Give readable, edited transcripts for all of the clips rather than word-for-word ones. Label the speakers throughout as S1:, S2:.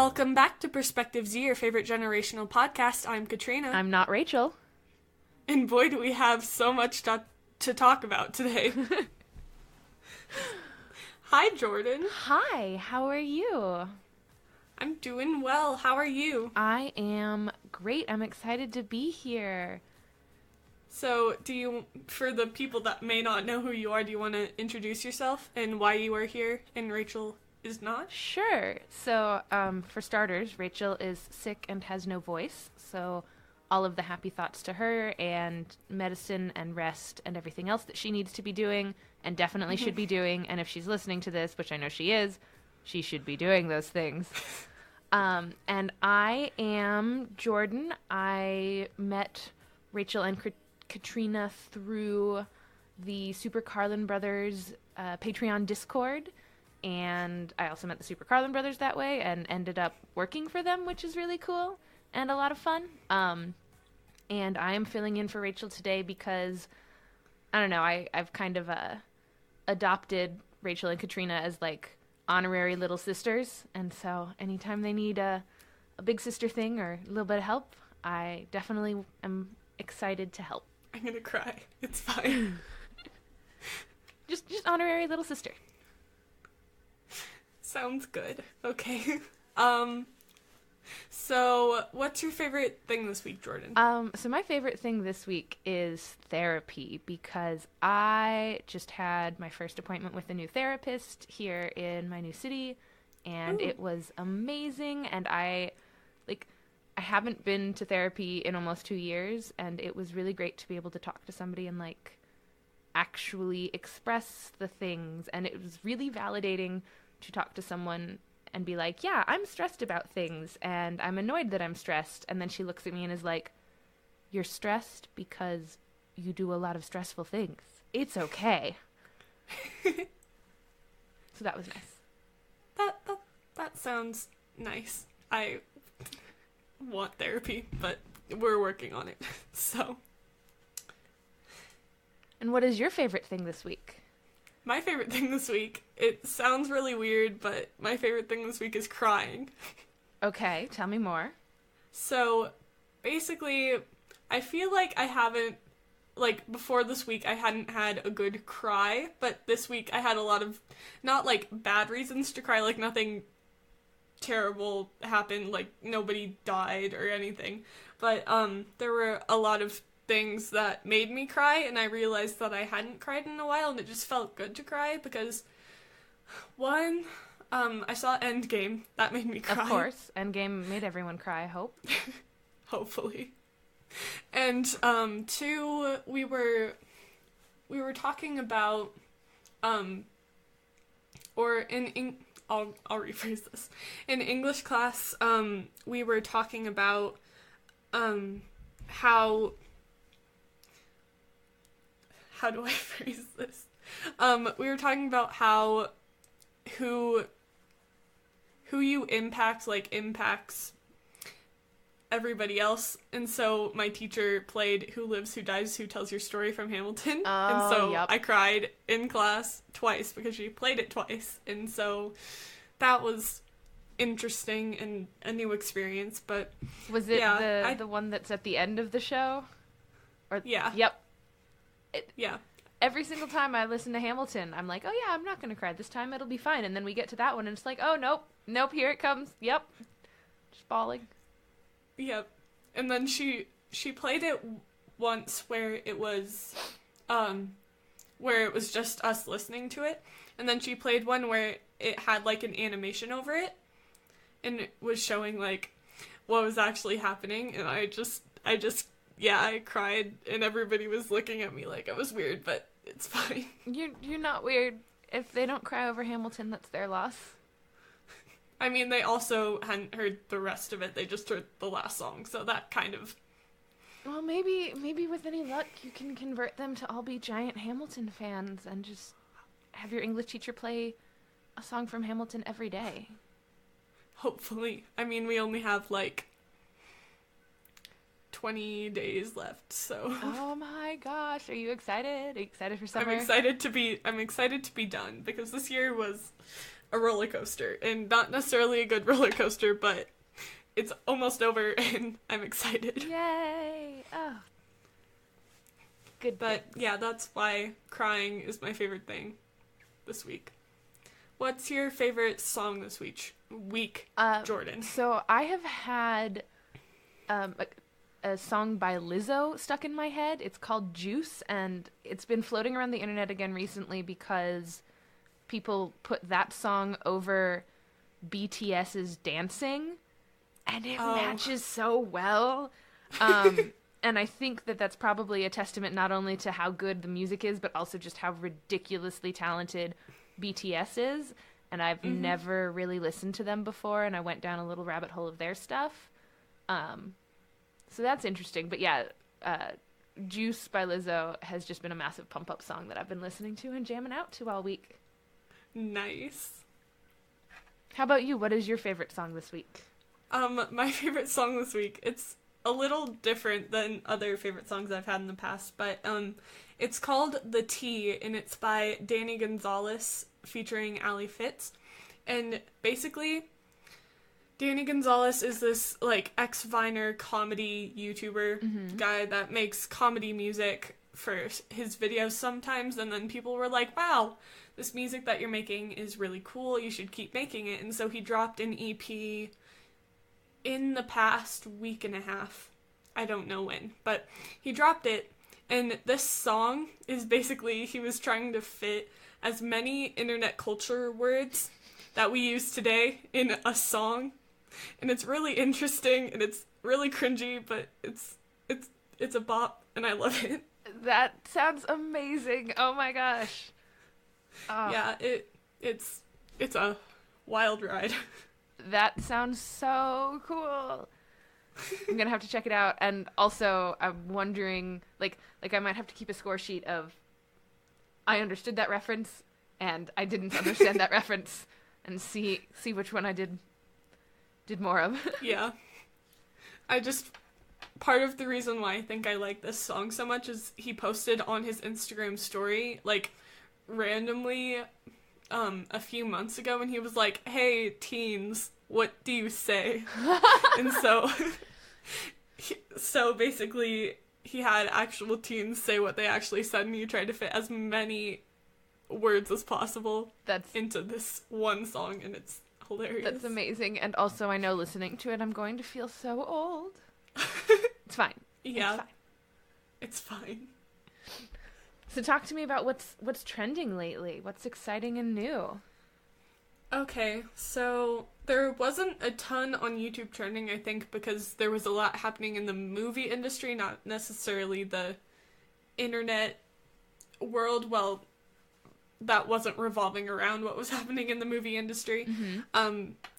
S1: Welcome back to Perspective Z, your favorite generational podcast. I'm Katrina.
S2: I'm not Rachel.
S1: And boy, do we have so much to talk about today. Hi, Jordan.
S2: Hi, how are you?
S1: I'm doing well. How are you?
S2: I am great. I'm excited to be here.
S1: So, for the people that may not know who you are, do you want to introduce yourself and why you are here and Rachel is not?
S2: Sure. So, for starters, Rachel is sick and has no voice, so all of the happy thoughts to her and medicine and rest and everything else that she needs to be doing and definitely should be doing, and if she's listening to this, which I know she is, she should be doing those things. And I am Jordan. I met Rachel and Katrina through the Super Carlin Brothers Patreon Discord, and I also met the Super Carlin Brothers that way and ended up working for them, which is really cool and a lot of fun. And I am filling in for Rachel today because, I don't know, I've kind of adopted Rachel and Katrina as like honorary little sisters, and so anytime they need a big sister thing or a little bit of help, I definitely am excited to help.
S1: I'm gonna cry. It's fine.
S2: just honorary little sister.
S1: Sounds good. Okay. So what's your favorite thing this week, Jordan?
S2: So my favorite thing this week is therapy, because I just had my first appointment with a new therapist here in my new city, and it was amazing, and I haven't been to therapy in almost 2 years, and it was really great to be able to talk to somebody and like actually express the things, and it was really validating to talk to someone and be like, yeah, I'm stressed about things, and I'm annoyed that I'm stressed, and then she looks at me and is like, you're stressed because you do a lot of stressful things. It's okay. So that was nice.
S1: That sounds nice. I want therapy, but we're working on it. So.
S2: And what is your favorite thing this week?
S1: My favorite thing this week, it sounds really weird, but my favorite thing this week is crying.
S2: Okay, tell me more.
S1: So, basically, I feel like I haven't, like, before this week, I hadn't had a good cry, but this week I had a lot of, not, like, bad reasons to cry, like, nothing terrible happened, like, nobody died or anything, but, there were a lot of things that made me cry, and I realized that I hadn't cried in a while, and it just felt good to cry, because, one, I saw Endgame. That made me cry.
S2: Of course. Endgame made everyone cry, I hope.
S1: Hopefully. And, two, we were talking about, I'll rephrase this. In English class, we were talking about, how do I phrase this? We were talking about how who you impact, like, impacts everybody else. And so my teacher played Who Lives, Who Dies, Who Tells Your Story from Hamilton. And so
S2: yep.
S1: I cried in class twice because she played it twice. And so that was interesting and a new experience. But
S2: was it the one that's at the end of the show? Or
S1: yeah.
S2: Yep.
S1: Yeah.
S2: Every single time I listen to Hamilton, I'm like, oh yeah, I'm not going to cry. This time it'll be fine. And then we get to that one and it's like, oh, nope, here it comes. Yep. Just bawling.
S1: Yep. And then she played it once where it was just us listening to it. And then she played one where it had like an animation over it. And it was showing like what was actually happening. And I cried, and everybody was looking at me like I was weird, but it's fine.
S2: You're not weird. If they don't cry over Hamilton, that's their loss.
S1: I mean, they also hadn't heard the rest of it. They just heard the last song, so that kind of...
S2: Well, maybe with any luck, you can convert them to all be giant Hamilton fans and just have your English teacher play a song from Hamilton every day.
S1: Hopefully. I mean, we only have, like, 20 days left, so...
S2: Oh my gosh, are you excited? Are you excited for summer?
S1: I'm excited to be done, because this year was a roller coaster, and not necessarily a good roller coaster, but it's almost over and I'm excited.
S2: Yay! Oh. Good.
S1: But yeah, that's why crying is my favorite thing this week. What's your favorite song this week, Jordan?
S2: So I have had a song by Lizzo stuck in my head. It's called Juice, and it's been floating around the internet again recently because people put that song over BTS's Dancing, and it matches so well. And I think that that's probably a testament not only to how good the music is, but also just how ridiculously talented BTS is. And I've never really listened to them before, and I went down a little rabbit hole of their stuff. So that's interesting. But yeah, Juice by Lizzo has just been a massive pump-up song that I've been listening to and jamming out to all week.
S1: Nice.
S2: How about you? What is your favorite song this week?
S1: My favorite song this week, it's a little different than other favorite songs I've had in the past, but it's called The Tea, and it's by Danny Gonzalez featuring Ali Fitz. And basically, Danny Gonzalez is this like ex-Viner comedy YouTuber guy that makes comedy music for his videos sometimes, and then people were like, wow, this music that you're making is really cool, you should keep making it. And so he dropped an EP in the past week and a half. I don't know when, but he dropped it, and this song is basically, he was trying to fit as many internet culture words that we use today in a song, and it's really interesting, and it's really cringy, but it's a bop, and I love it.
S2: That sounds amazing. Oh my gosh. Oh.
S1: Yeah, it's a wild ride.
S2: That sounds so cool. I'm gonna have to check it out. And also, I'm wondering, like I might have to keep a score sheet of I understood that reference and I didn't understand that reference, and see which one I did more of.
S1: Yeah. Part of the reason why I think I like this song so much is he posted on his Instagram story, like, randomly, a few months ago, and he was like, hey, teens, what do you say? And so basically he had actual teens say what they actually said, and he tried to fit as many words as possible into this one song, and it's hilarious.
S2: That's amazing. And also, I know listening to it, I'm going to feel so old. It's fine.
S1: Yeah. It's fine.
S2: So talk to me about what's trending lately. What's exciting and new?
S1: Okay, so there wasn't a ton on YouTube trending, I think, because there was a lot happening in the movie industry, not necessarily the internet world. Well, that wasn't revolving around what was happening in the movie industry.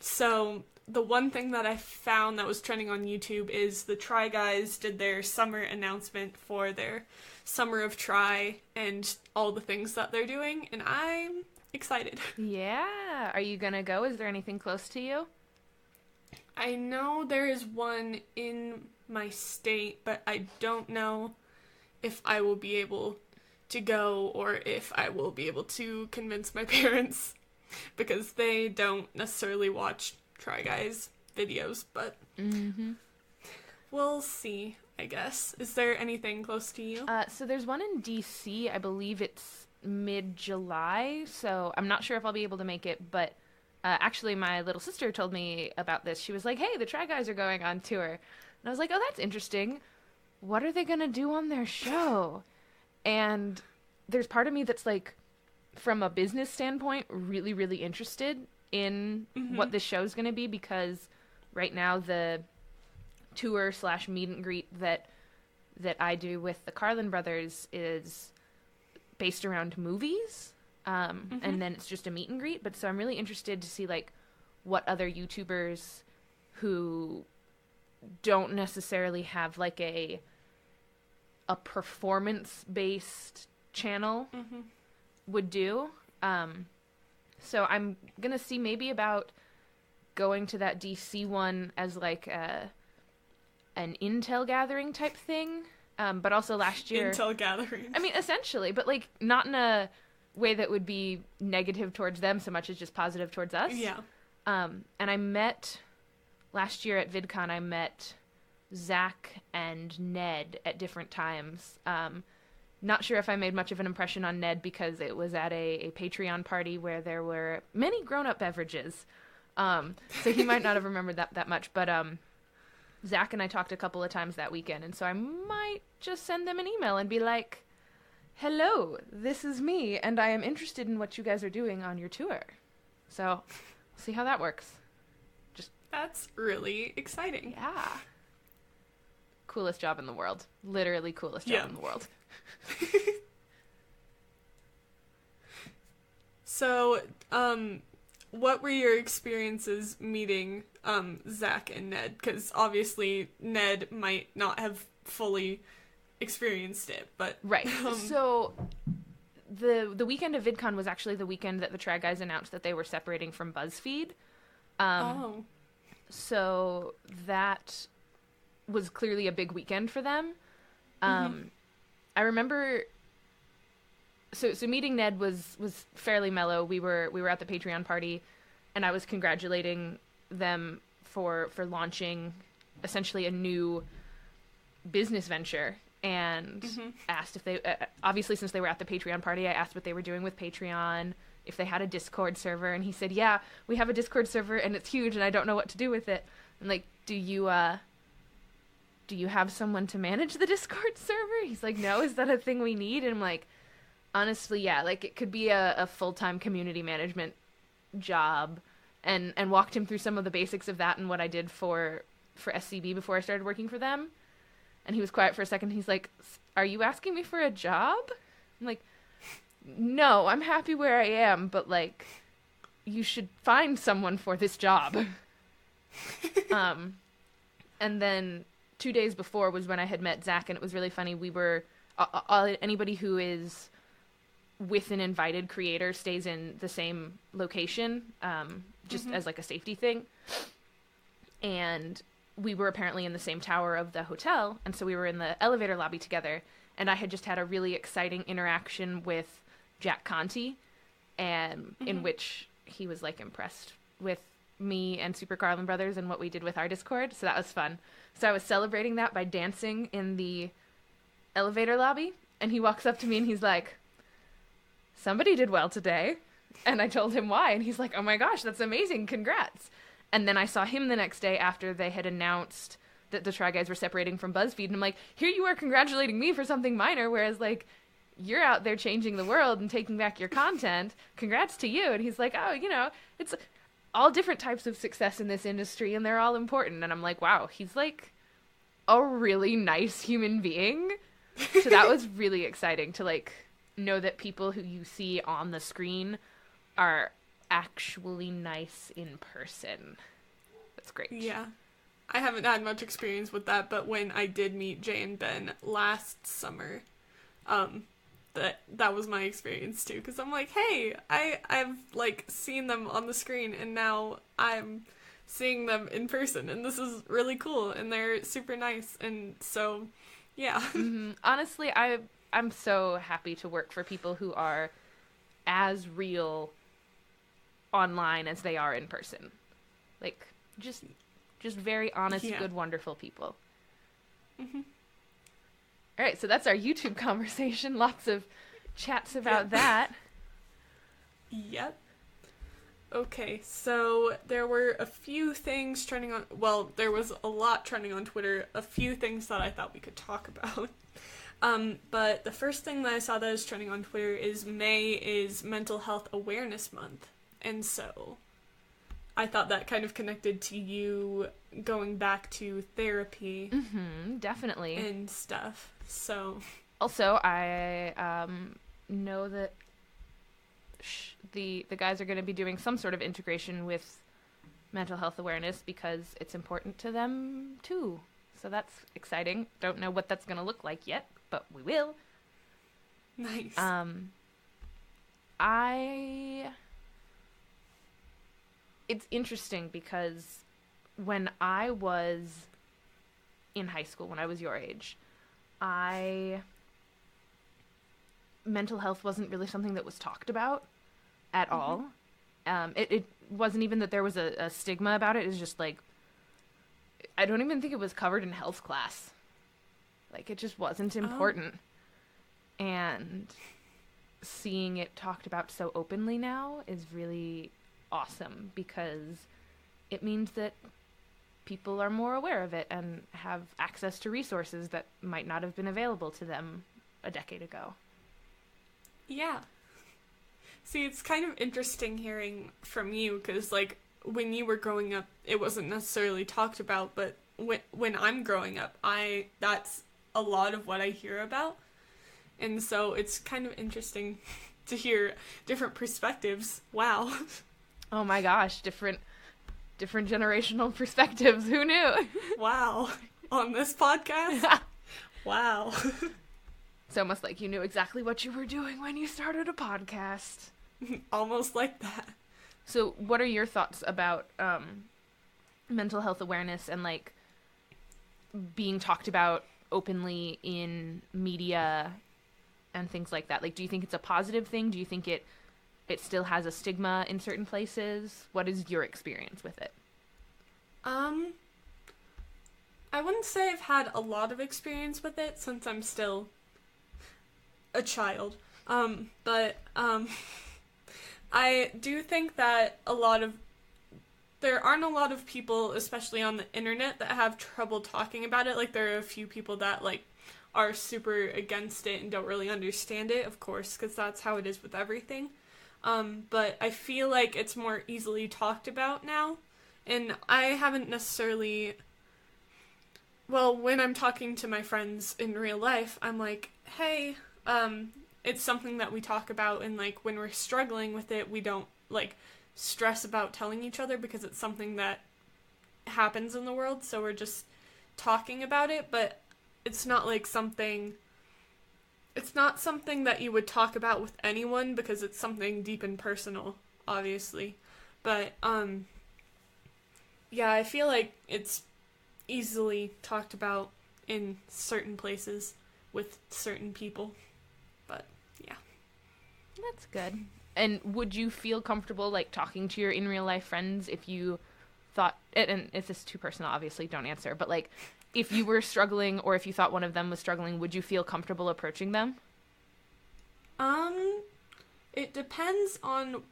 S1: So the one thing that I found that was trending on YouTube is the Try Guys did their summer announcement for their Summer of Try and all the things that they're doing, and I'm excited.
S2: Yeah. Are you gonna go? Is there anything close to you?
S1: I know there is one in my state, but I don't know if I will be able to go or if I will be able to convince my parents, because they don't necessarily watch Try Guys videos, but we'll see, I guess. Is there anything close to you?
S2: So there's one in DC. I believe it's mid-July, so I'm not sure if I'll be able to make it, but actually my little sister told me about this. She was like, hey, the Try Guys are going on tour. And I was like, oh, that's interesting. What are they going to do on their show? And there's part of me that's like, from a business standpoint, really, really interested in what this show's going to be, because right now the tour / meet and greet that I do with the Carlin brothers is based around movies, and then it's just a meet and greet. But so I'm really interested to see like what other YouTubers who don't necessarily have like a performance based channel would do. So I'm gonna see maybe about going to that DC one as like an intel gathering type thing. But also last year...
S1: Intel gathering.
S2: I mean, essentially, but, like, not in a way that would be negative towards them so much as just positive towards us.
S1: Yeah.
S2: And I met, last year at VidCon, I met Zach and Ned at different times. Not sure if I made much of an impression on Ned because it was at a Patreon party where there were many grown-up beverages. So he might not have remembered that much. But Zach and I talked a couple of times that weekend, and so I might just send them an email and be like, hello, this is me, and I am interested in what you guys are doing on your tour. So, see how that works.
S1: That's really exciting.
S2: Yeah. Coolest job in the world. Literally coolest job in the world.
S1: So, what were your experiences meeting Zach and Ned? Because obviously Ned might not have fully experienced it, but
S2: right. So the weekend of VidCon was actually the weekend that the Trad Guys announced that they were separating from BuzzFeed. So that was clearly a big weekend for them. I remember. So meeting Ned was fairly mellow. We were at the Patreon party, and I was congratulating them for launching essentially a new business venture, and asked if they obviously, since they were at the Patreon party, I asked what they were doing with Patreon, if they had a Discord server, and he said, yeah, we have a Discord server and it's huge and I don't know what to do with it. I'm like, do you have someone to manage the Discord server? He's like, no, is that a thing we need? And I'm like, honestly, yeah, like it could be a full-time community management job, and walked him through some of the basics of that and what I did for SCB before I started working for them. And he was quiet for a second. He's like, are you asking me for a job? I'm like, no, I'm happy where I am, but like, you should find someone for this job. And then 2 days before was when I had met Zach, and it was really funny. We were, anybody who is with an invited creator stays in the same location, just as like a safety thing. And we were apparently in the same tower of the hotel, and so we were in the elevator lobby together, and I had just had a really exciting interaction with Jack Conti, and in which he was like impressed with me and Super Carlin Brothers and what we did with our Discord, so that was fun. So I was celebrating that by dancing in the elevator lobby, and he walks up to me and he's like, somebody did well today. And I told him why, and he's like, oh my gosh, that's amazing, congrats. And then I saw him the next day after they had announced that the Try Guys were separating from BuzzFeed, and I'm like, here you are congratulating me for something minor, whereas like, you're out there changing the world and taking back your content. Congrats to you. And he's like, oh, you know, it's all different types of success in this industry, and they're all important. And I'm like, wow, he's like a really nice human being. So that was really exciting to like know that people who you see on the screen are actually nice in person. That's great.
S1: Yeah. I haven't had much experience with that, but when I did meet Jay and Ben last summer, that was my experience too, because I'm like, hey, I've like seen them on the screen, and now I'm seeing them in person, and this is really cool, and they're super nice, and so yeah.
S2: Honestly, I'm so happy to work for people who are as real online as they are in person. Like just very honest, good, wonderful people. All right, so that's our YouTube conversation. Lots of chats about that.
S1: Yep. Okay, so there were a few things trending on... Well, there was a lot trending on Twitter. A few things that I thought we could talk about. But the first thing that I saw that is trending on Twitter is May is Mental Health Awareness Month. And so I thought that kind of connected to you going back to therapy.
S2: Definitely.
S1: And stuff. So
S2: also, I know that the guys are going to be doing some sort of integration with mental health awareness because it's important to them too. So that's exciting. Don't know what that's going to look like yet, but we will.
S1: Nice.
S2: It's interesting because when I was in high school, when I was your age, I mental health wasn't really something that was talked about at all. It wasn't even that there was a stigma about it. It was just like, I don't even think it was covered in health class. Like, it just wasn't important. And seeing it talked about so openly now is really awesome, because it means that people are more aware of it and have access to resources that might not have been available to them a decade ago.
S1: Yeah. See, it's kind of interesting hearing from you, because, like, when you were growing up, it wasn't necessarily talked about, but when I'm growing up, that's a lot of what I hear about. And so it's kind of interesting to hear different perspectives. Wow.
S2: Oh my gosh, different generational perspectives. Who knew?
S1: Wow. On this podcast? Wow.
S2: It's almost like you knew exactly what you were doing when you started a podcast.
S1: Almost like that.
S2: So what are your thoughts about mental health awareness and, like, being talked about openly in media and things like that? Like, do you think it's a positive thing? Do you think it still has a stigma in certain places? What is your experience with it?
S1: I wouldn't say I've had a lot of experience with it, since I'm still a child. But I do think that there aren't a lot of people, especially on the internet, that have trouble talking about it. Like, there are a few people that, like, are super against it and don't really understand it, of course, because that's how it is with everything. But I feel like it's more easily talked about now, and I haven't necessarily... Well, when I'm talking to my friends in real life, I'm like, hey, it's something that we talk about, and, like, when we're struggling with it, we don't, like, stress about telling each other, because it's something that happens in the world, so we're just talking about it. But it's not something that you would talk about with anyone, because it's something deep and personal, obviously. But yeah, I feel like it's easily talked about in certain places with certain people. But yeah,
S2: that's good. And would you feel comfortable, like, talking to your in real life friends if you thought, and if this is too personal, obviously don't answer, but, like, if you were struggling, or if you thought one of them was struggling, would you feel comfortable approaching them?
S1: It depends on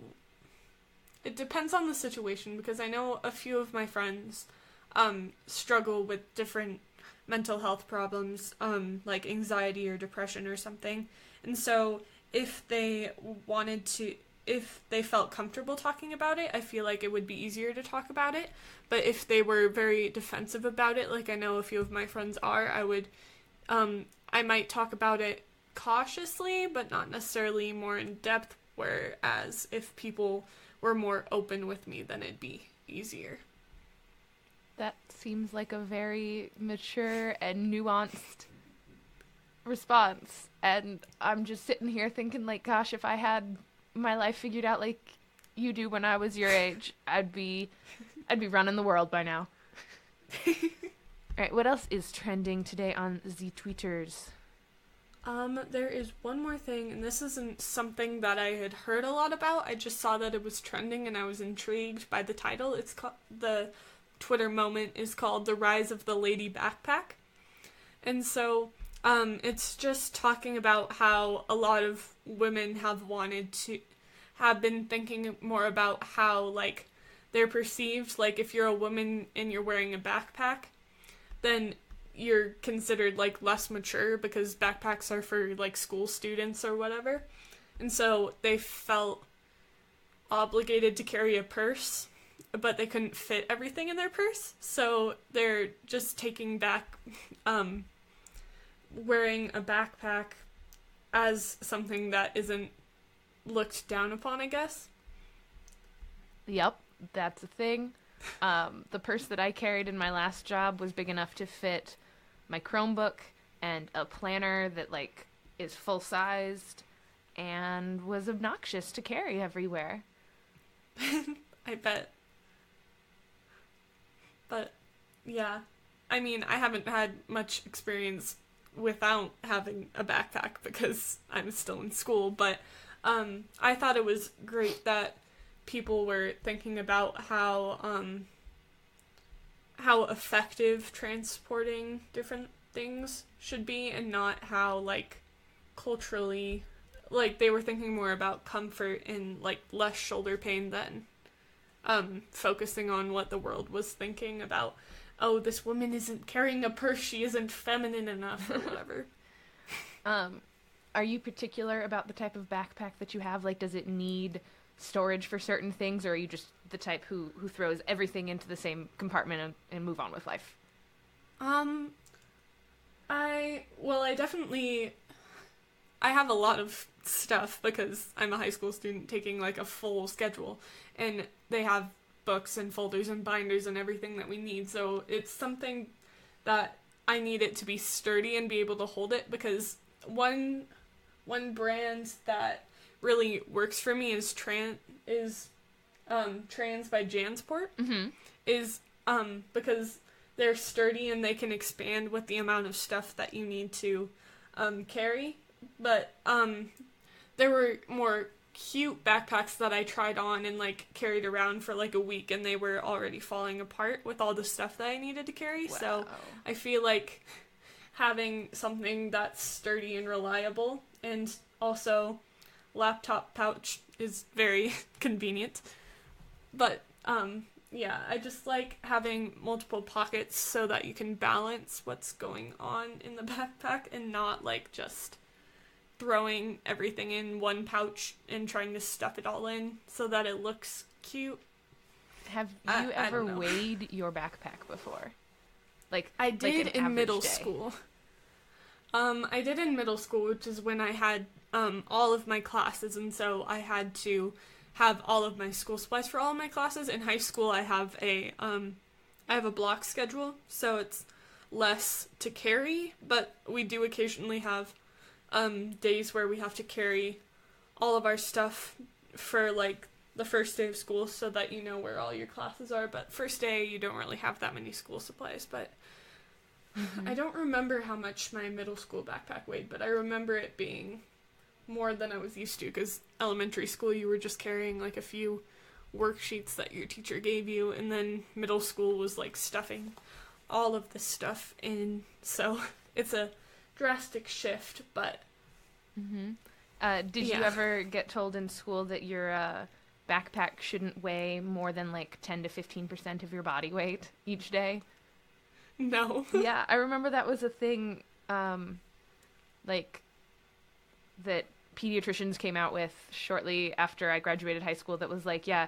S1: the situation, because I know a few of my friends struggle with different mental health problems, like anxiety or depression or something. And so if they felt comfortable talking about it, I feel like it would be easier to talk about it. But if they were very defensive about it, like I know a few of my friends are, I might talk about it cautiously, but not necessarily more in depth, whereas if people were more open with me, then it'd be easier.
S2: That seems like a very mature and nuanced response. And I'm just sitting here thinking, like, gosh, if I had my life figured out like you do when I was your age, I'd be running the world by now. All right, what else is trending today on the Tweeters?
S1: There is one more thing, and this isn't something that I had heard a lot about. I just saw that it was trending, and I was intrigued by the title. It's called, the Twitter moment is called "The Rise of the Lady Backpack," and so it's just talking about how a lot of women have been thinking more about how, like, they're perceived. Like, if you're a woman and you're wearing a backpack, then you're considered, like, less mature, because backpacks are for, like, school students or whatever. And so they felt obligated to carry a purse, but they couldn't fit everything in their purse. So they're just taking back wearing a backpack as something that isn't looked down upon, I guess.
S2: Yep, that's a thing. The purse that I carried in my last job was big enough to fit my Chromebook and a planner that, like, is full-sized and was obnoxious to carry everywhere.
S1: I bet. But, yeah. I mean, I haven't had much experience without having a backpack because I'm still in school, but I thought it was great that people were thinking about how effective transporting different things should be, and not how, like, culturally, like, they were thinking more about comfort and, like, less shoulder pain than focusing on what the world was thinking about, oh, this woman isn't carrying a purse, she isn't feminine enough, or whatever.
S2: Are you particular about the type of backpack that you have? Like, does it need storage for certain things, or are you just the type who throws everything into the same compartment and move on with life?
S1: I have a lot of stuff because I'm a high school student taking, like, a full schedule, and they have books and folders and binders and everything that we need, so it's something that I need it to be sturdy and be able to hold it, because one brand that really works for me is Trans by Jansport.
S2: Mm-hmm.
S1: Is because they're sturdy and they can expand with the amount of stuff that you need to carry. But there were more cute backpacks that I tried on and, like, carried around for, like, a week, and they were already falling apart with all the stuff that I needed to carry.
S2: Wow.
S1: So I feel like having something that's sturdy and reliable, and also laptop pouch is very convenient. But yeah, I just like having multiple pockets so that you can balance what's going on in the backpack and not, like, just throwing everything in one pouch and trying to stuff it all in so that it looks cute.
S2: Have you ever weighed your backpack before? Like,
S1: I did
S2: like
S1: in middle
S2: day?
S1: school. I did in middle school, which is when I had all of my classes, and so I had to have all of my school supplies for all of my classes. In high school, I have a block schedule, so it's less to carry, but we do occasionally have days where we have to carry all of our stuff for, like, the first day of school so that you know where all your classes are. But first day, you don't really have that many school supplies. But I don't remember how much my middle school backpack weighed, but I remember it being more than I was used to, because elementary school you were just carrying, like, a few worksheets that your teacher gave you, and then middle school was, like, stuffing all of this stuff in. So it's a drastic shift, but
S2: did you ever get told in school that your backpack shouldn't weigh more than, like, 10 to 15% of your body weight each day?
S1: No.
S2: Yeah, I remember that was a thing, like, that pediatricians came out with shortly after I graduated high school, that was like, yeah,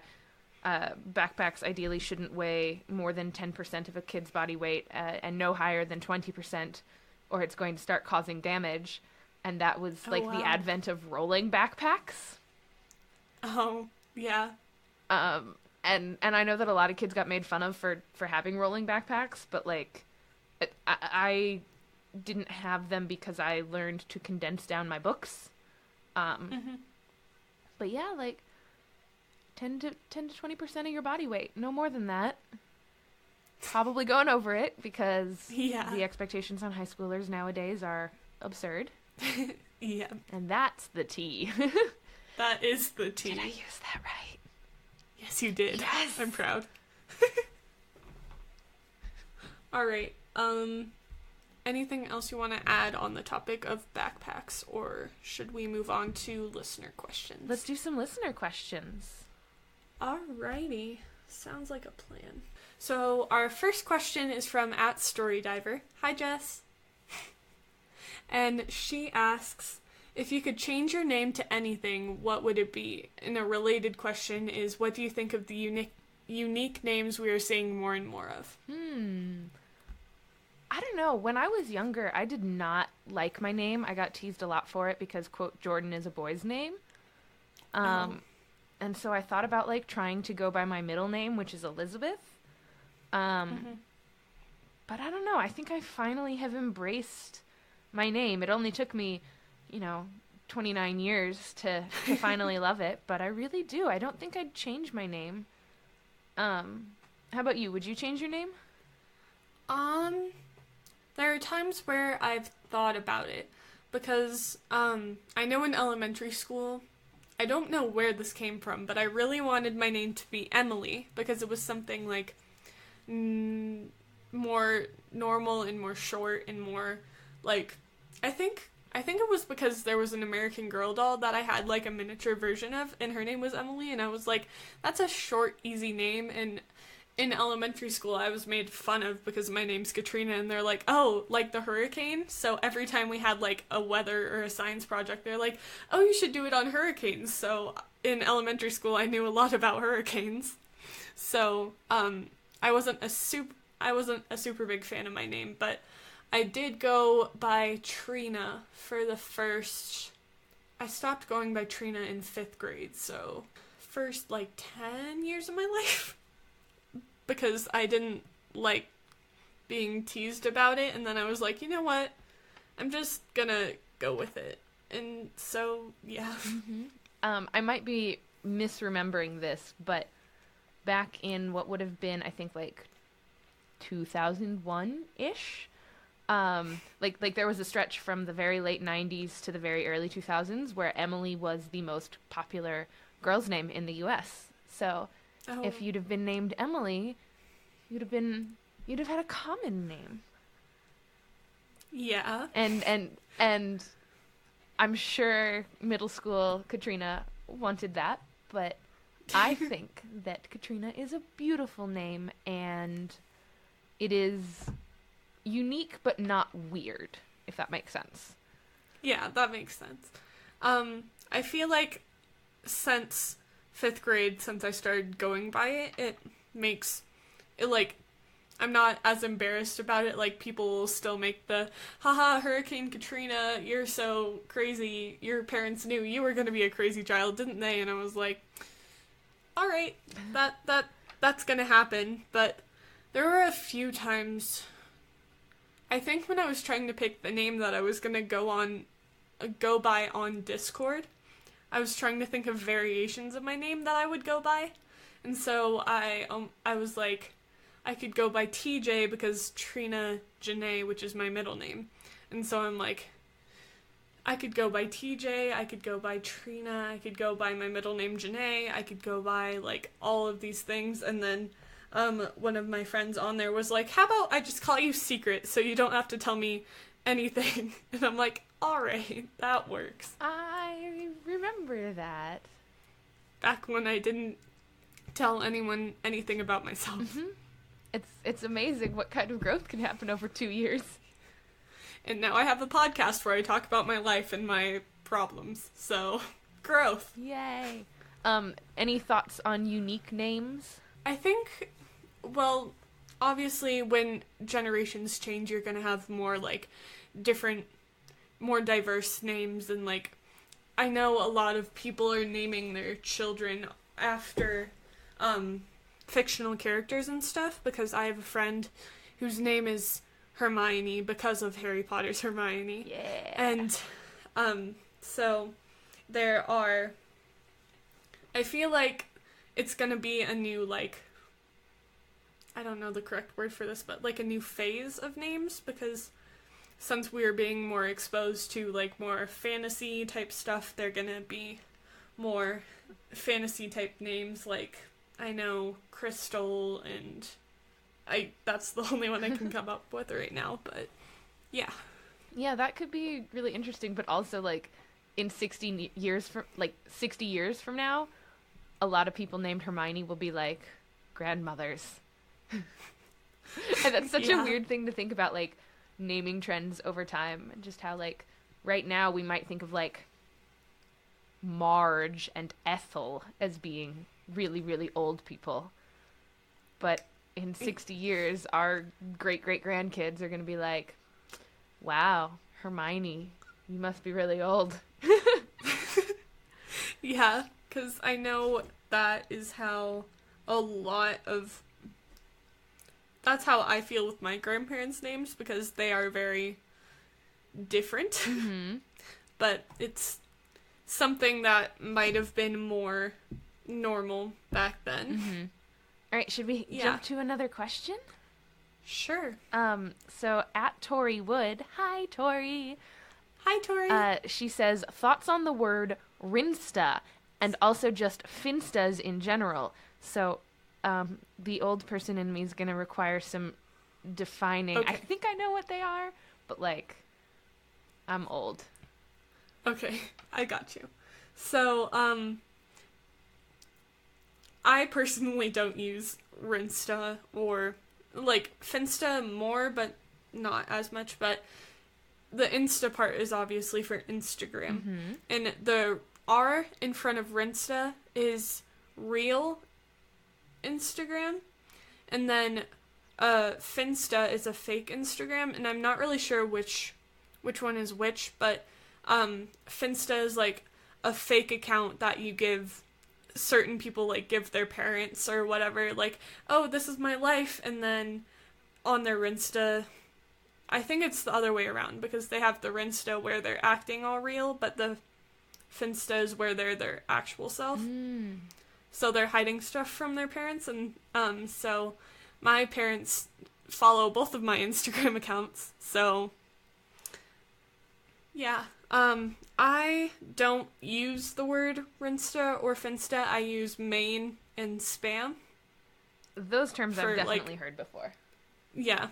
S2: backpacks ideally shouldn't weigh more than 10% of a kid's body weight, and no higher than 20%, or it's going to start causing damage. And that was the advent of rolling backpacks.
S1: Oh, yeah.
S2: And I know that a lot of kids got made fun of for having rolling backpacks, but, like, I didn't have them because I learned to condense down my books. But yeah, like 10 to 20% of your body weight, no more than that. Probably going over it, because the expectations on high schoolers nowadays are absurd.
S1: Yeah.
S2: And that's the tea.
S1: That is the tea.
S2: Did I use that right?
S1: Yes, you did.
S2: Yes.
S1: I'm proud. All right. Anything else you want to add on the topic of backpacks, or should we move on to listener questions?
S2: Let's do some listener questions.
S1: Alrighty. Sounds like a plan. So our first question is from @StoryDiver. Hi, Jess. And she asks, if you could change your name to anything, what would it be? And a related question is, what do you think of the unique names we are seeing more and more of?
S2: I don't know. When I was younger, I did not like my name. I got teased a lot for it because, quote, Jordan is a boy's name. And so I thought about, like, trying to go by my middle name, which is Elizabeth. But I don't know. I think I finally have embraced my name. It only took me, 29 years to finally love it, but I really do. I don't think I'd change my name. How about you? Would you change your name?
S1: There are times where I've thought about it because I know in elementary school, I don't know where this came from, but I really wanted my name to be Emily because it was something like more normal and more short and more like I think it was because there was an American Girl doll that I had like a miniature version of, and her name was Emily, and I was like, that's a short, easy name. And in elementary school, I was made fun of because my name's Katrina, and they're like, oh, like the hurricane? So every time we had like a weather or a science project, they're like, oh, you should do it on hurricanes. So in elementary school, I knew a lot about hurricanes. So I wasn't a super big fan of my name, but I did go by Trina for the first... I stopped going by Trina in 5th grade, so first, 10 years of my life. Because I didn't like being teased about it, and then I was like, you know what? I'm just gonna go with it. And so, yeah.
S2: Mm-hmm. I might be misremembering this, but back in what would have been, I think, 2001-ish, there was a stretch from the very late 90s to the very early 2000s where Emily was the most popular girl's name in the US. So if you'd have been named Emily, you'd have had a common name.
S1: Yeah.
S2: And I'm sure middle school Katrina wanted that, but I think that Katrina is a beautiful name, and it is unique but not weird, if that makes sense.
S1: Yeah, that makes sense. I feel like since 5th grade, since I started going by it, it makes it I'm not as embarrassed about it. Like, people will still make the, haha, Hurricane Katrina, you're so crazy. Your parents knew you were going to be a crazy child, didn't they? And I was like, all right, that's going to happen. But there were a few times, I think when I was trying to pick the name that I was going to go by on Discord, I was trying to think of variations of my name that I would go by. And so I was like, I could go by TJ because Trina Janae, which is my middle name. And so I'm like, I could go by TJ, I could go by Trina, I could go by my middle name Janae, I could go by all of these things. And then one of my friends on there was like, how about I just call you Secret so you don't have to tell me anything? And I'm like, alright, that works.
S2: I remember that.
S1: Back when I didn't tell anyone anything about myself.
S2: Mm-hmm. It's amazing what kind of growth can happen over 2 years.
S1: And now I have a podcast where I talk about my life and my problems. So, growth.
S2: Yay. Any thoughts on unique names? I
S1: think, well, obviously when generations change, you're gonna have more different, more diverse names, and I know a lot of people are naming their children after fictional characters and stuff, because I have a friend whose name is Hermione because of Harry Potter's Hermione.
S2: Yeah.
S1: And so there are, I feel like it's gonna be a new I don't know the correct word for this, but a new phase of names, because since we're being more exposed to more fantasy type stuff, they're gonna be more fantasy type names. I know Crystal, and that's the only one I can come up with right now, but yeah.
S2: Yeah, that could be really interesting, but also in 60 years from now, a lot of people named Hermione will be grandmothers. And that's such a weird thing to think about, naming trends over time, and just how right now we might think of Marge and Ethel as being really, really old people. But in 60 years, our great-great-grandkids are going to be like, wow, Hermione, you must be really old.
S1: Yeah, because I know that is how that's how I feel with my grandparents' names, because they are very different.
S2: Mm-hmm.
S1: But it's something that might have been more normal back then.
S2: Mm-hmm. All right, should we jump to another question?
S1: Sure.
S2: So at Tori Wood, hi Tori.
S1: Hi, Tori.
S2: She says thoughts on the word rinsta and also just finstas in general. So, the old person in me is gonna require some defining.
S1: Okay.
S2: I think I know what they are, but like, I'm old.
S1: Okay, I got you. So, I personally don't use Rinsta or, like, Finsta more, but not as much, but the Insta part is obviously for Instagram.
S2: Mm-hmm.
S1: And the R in front of Rinsta is real Instagram. And then Finsta is a fake Instagram, and I'm not really sure which one is which, but Finsta is like a fake account that you give certain people, like give their parents or whatever, like, oh, this is my life, and then on their Rinsta, I think it's the other way around, because they have the Rinsta where they're acting all real, but the Finsta is where they're their actual self. So they're hiding stuff from their parents, and so my parents follow both of my Instagram accounts, so yeah. I don't use the word Rinsta or Finsta. I use main and spam.
S2: Those terms I've definitely
S1: like,
S2: heard before.
S1: Yeah,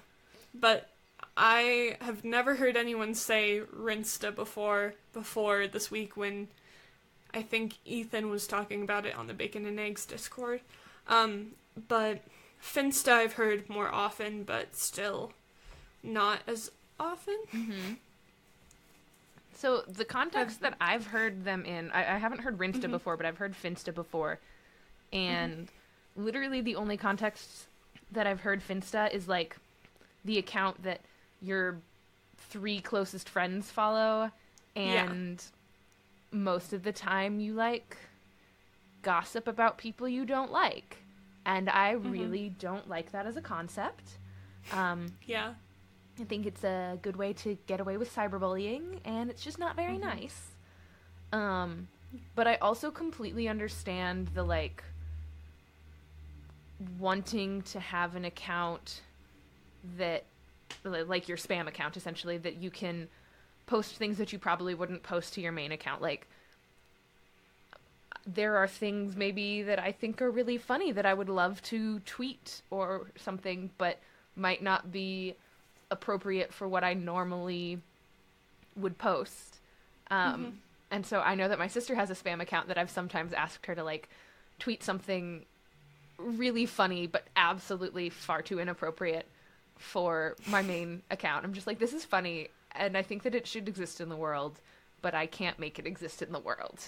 S1: but I have never heard anyone say Rinsta before this week when I think Ethan was talking about it on the Bacon and Eggs Discord. But Finsta I've heard more often, but still not as often.
S2: Mm-hmm. So the context that I've heard them in, I haven't heard Rinsta before, but I've heard Finsta before. And literally the only context that I've heard Finsta is like the account that your 3 closest friends follow. And most of the time you like gossip about people you don't like. And I really don't like that as a concept.
S1: Yeah.
S2: I think it's a good way to get away with cyberbullying, and it's just not very nice. But I also completely understand the, like, wanting to have an account that, like your spam account, essentially, that you can post things that you probably wouldn't post to your main account. Like, there are things maybe that I think are really funny that I would love to tweet or something, but might not be appropriate for what I normally would post. And so I know that my sister has a spam account that I've sometimes asked her to like tweet something really funny but absolutely far too inappropriate for my main account. I'm just like, this is funny and I think that it should exist in the world, but I can't make it exist in the world.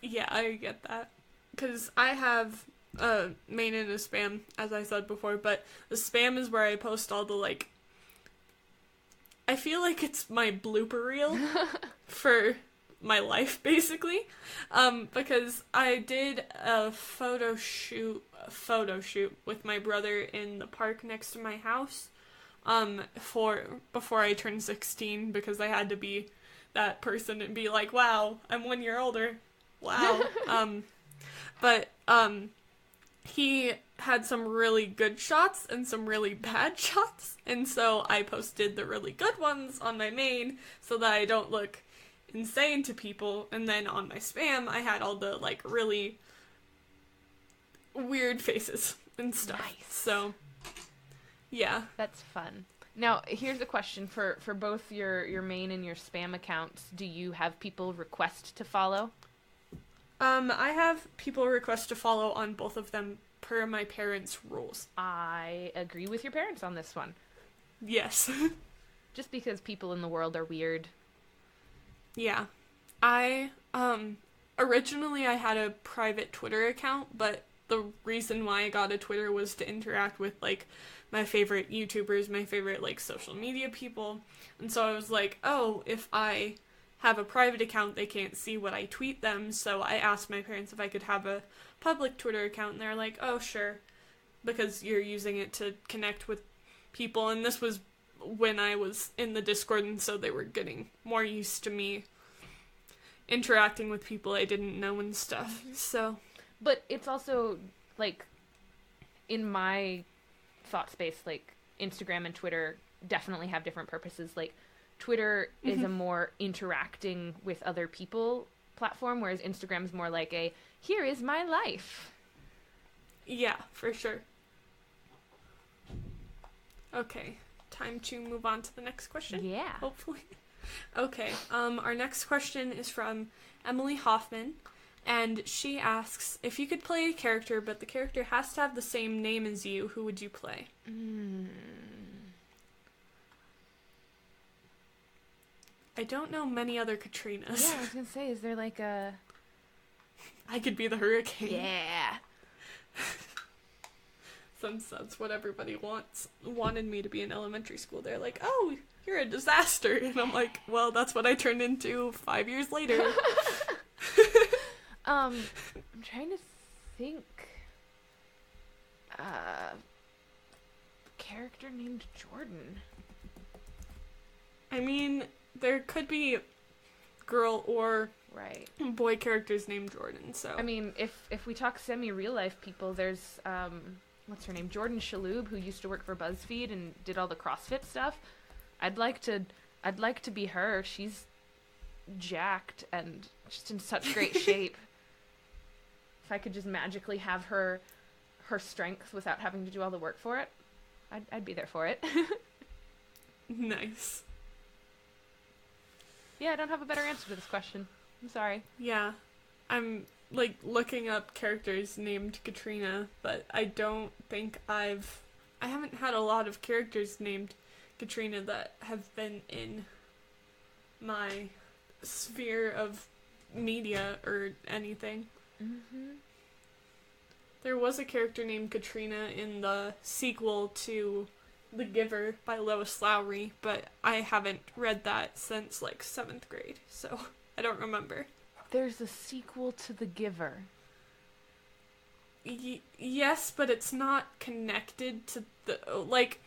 S1: Yeah, I get that. Because I have main and a spam, as I said before, but the spam is where I post all the, like, I feel like it's my blooper reel for my life, basically, because I did a photo shoot with my brother in the park next to my house, before I turned 16, because I had to be that person and be like, wow, I'm 1 year older, wow, but, he had some really good shots and some really bad shots, and so I posted the really good ones on my main so that I don't look insane to people, and then on my spam I had all the, like, really weird faces and stuff.
S2: Nice.
S1: So, yeah.
S2: That's fun. Now, here's a question for both your main and your spam accounts. Do you have people request to follow?
S1: I have people request to follow on both of them per my parents' rules.
S2: I agree with your parents on this one.
S1: Yes.
S2: Just because people in the world are weird.
S1: Yeah. Originally I had a private Twitter account, but the reason why I got a Twitter was to interact with, like, my favorite YouTubers, my favorite, like, social media people. And so I was like, oh, if I have a private account, they can't see what I tweet them, so I asked my parents if I could have a public Twitter account, and they're like, oh, sure, because you're using it to connect with people, and this was when I was in the Discord, and so they were getting more used to me interacting with people I didn't know and stuff, so.
S2: But it's also, like, in my thought space, like Instagram and Twitter definitely have different purposes. Like Twitter is a more interacting with other people platform, whereas Instagram's more like a, here is my life.
S1: Yeah, for sure. Okay, time to move on to the next question.
S2: Yeah.
S1: Hopefully. Okay, our next question is from Emily Hoffman, and she asks, if you could play a character, but the character has to have the same name as you, who would you play? I don't know many other Katrinas.
S2: Yeah, I was gonna say, is there like a...
S1: I could be the hurricane.
S2: Yeah.
S1: Since that's what everybody wanted me to be in elementary school. They're like, oh, you're a disaster. And I'm like, well, that's what I turned into 5 years later.
S2: I'm trying to think. Character named Jordan.
S1: I mean, there could be girl or
S2: Right.
S1: boy characters named Jordan, so.
S2: I mean, if we talk semi-real life people, there's, what's her name? Jordan Shaloub, who used to work for BuzzFeed and did all the CrossFit stuff. I'd like to be her. She's jacked and just in such great shape. If I could just magically have her strength without having to do all the work for it, I'd be there for it.
S1: Nice.
S2: Yeah, I don't have a better answer to this question. I'm sorry.
S1: Yeah. I'm, like, looking up characters named Katrina, but I don't think I haven't had a lot of characters named Katrina that have been in my sphere of media or anything.
S2: Mm-hmm.
S1: There was a character named Katrina in the sequel to The Giver by Lois Lowry, but I haven't read that since, like, 7th grade, so I don't remember.
S2: There's a sequel to The Giver.
S1: Yes, but it's not connected to the, like,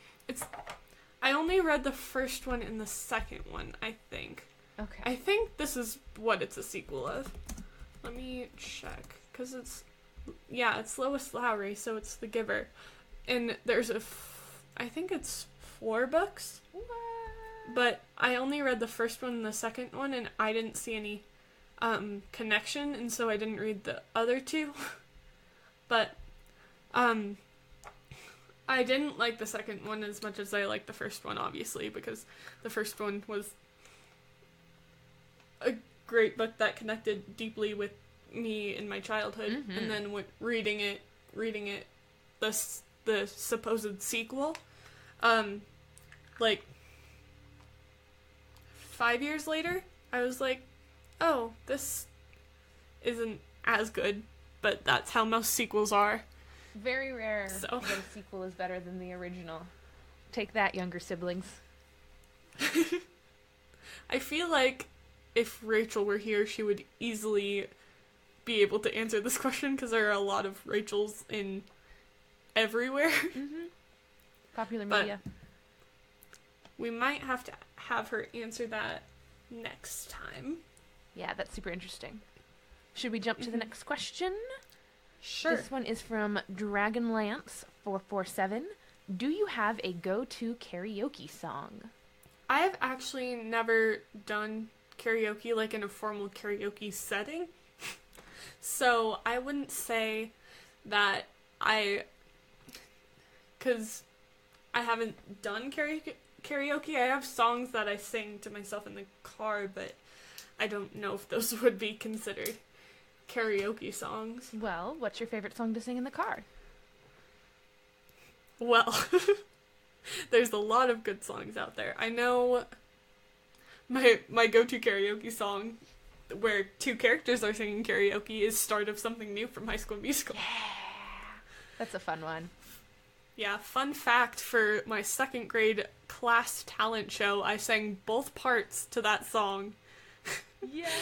S1: I only read the first one and the second one, I think.
S2: Okay.
S1: I think this is what it's a sequel of. Let me check, because it's Lois Lowry, so it's The Giver. And there's I think it's 4 books.
S2: What?
S1: But I only read the first one and the second one, and I didn't see any connection, and so I didn't read the other 2. But I didn't like the second one as much as I liked the first one, obviously, because the first one was a great book that connected deeply with me in my childhood, and then reading it, the supposed sequel, like 5 years later, I was like, oh, this isn't as good, but that's how most sequels are.
S2: Very rare
S1: So.
S2: that a sequel is better than the original. Take that, younger siblings.
S1: I feel like if Rachel were here, she would easily be able to answer this question, because there are a lot of Rachels in everywhere.
S2: Mm-hmm. Popular media.
S1: But we might have to have her answer that next time.
S2: Yeah, that's super interesting. Should we jump to the next question?
S1: Sure.
S2: This one is from Dragonlance447. Do you have a go-to karaoke song?
S1: I have actually never done karaoke, like in a formal karaoke setting. So I wouldn't say that because I haven't done karaoke. I have songs that I sing to myself in the car, but I don't know if those would be considered karaoke songs.
S2: Well, what's your favorite song to sing in the car?
S1: Well, there's a lot of good songs out there. I know my go-to karaoke song, where 2 characters are singing karaoke, is Start of Something New from High School Musical.
S2: Yeah! That's a fun one.
S1: Yeah, fun fact, for my 2nd grade class talent show, I sang both parts to that song.
S2: Yes!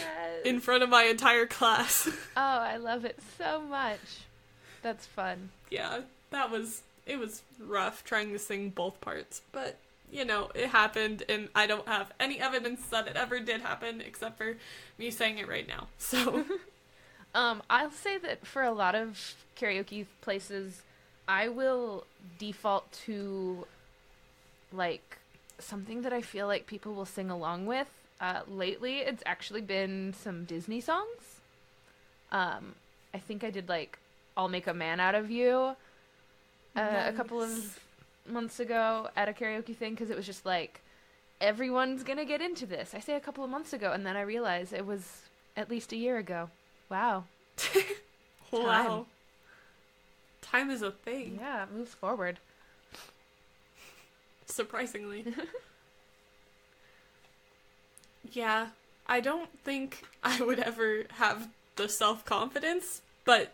S1: In front of my entire class.
S2: Oh, I love it so much. That's fun.
S1: Yeah, it was rough trying to sing both parts, but, you know, it happened, and I don't have any evidence that it ever did happen, except for me saying it right now, so.
S2: I'll say that for a lot of karaoke places, I will default to, like, something that I feel like people will sing along with. Lately, it's actually been some Disney songs. I think I did, like, I'll Make a Man Out of You a couple of months ago at a karaoke thing, because it was just like, everyone's gonna get into this. I say a couple of months ago, and then I realized it was at least a year ago. Wow.
S1: Wow. Time is a thing.
S2: Yeah, it moves forward.
S1: Surprisingly. Yeah, I don't think I would ever have the self-confidence, but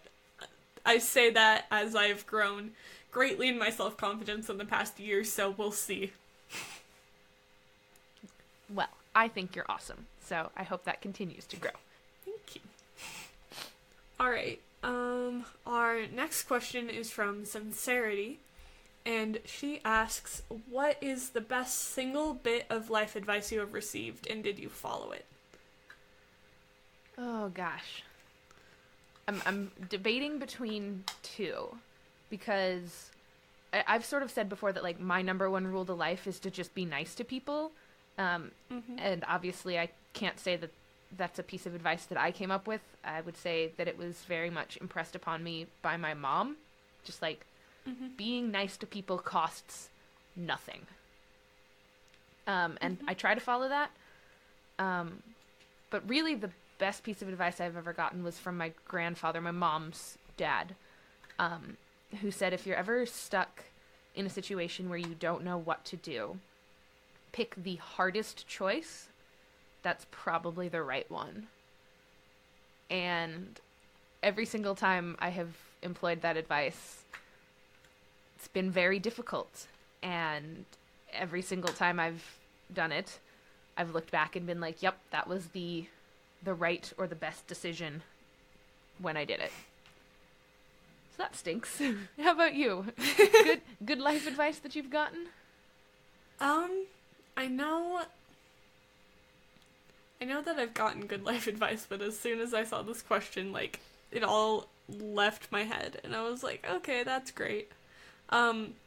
S1: I say that as I've grown greatly in my self-confidence in the past year, so we'll see.
S2: Well, I think you're awesome, so I hope that continues to grow.
S1: Thank you. All right. Our next question is from Sincerity, and she asks, what is the best single bit of life advice you have received, and did you follow it?
S2: Oh, gosh. I'm debating between two, because I've sort of said before that, like, my number one rule to life is to just be nice to people. And obviously I can't say that that's a piece of advice that I came up with. I would say that it was very much impressed upon me by my mom. Just like, being nice to people costs nothing. And I try to follow that. But really the best piece of advice I've ever gotten was from my grandfather, my mom's dad, who said, if you're ever stuck in a situation where you don't know what to do, pick the hardest choice. That's probably the right one. And every single time I have employed that advice, it's been very difficult. And every single time I've done it, I've looked back and been like, yep, that was the right or the best decision when I did it. So that stinks. How about you? Good life advice that you've gotten?
S1: I know that I've gotten good life advice, but as soon as I saw this question, like, it all left my head, and I was like, okay, that's great.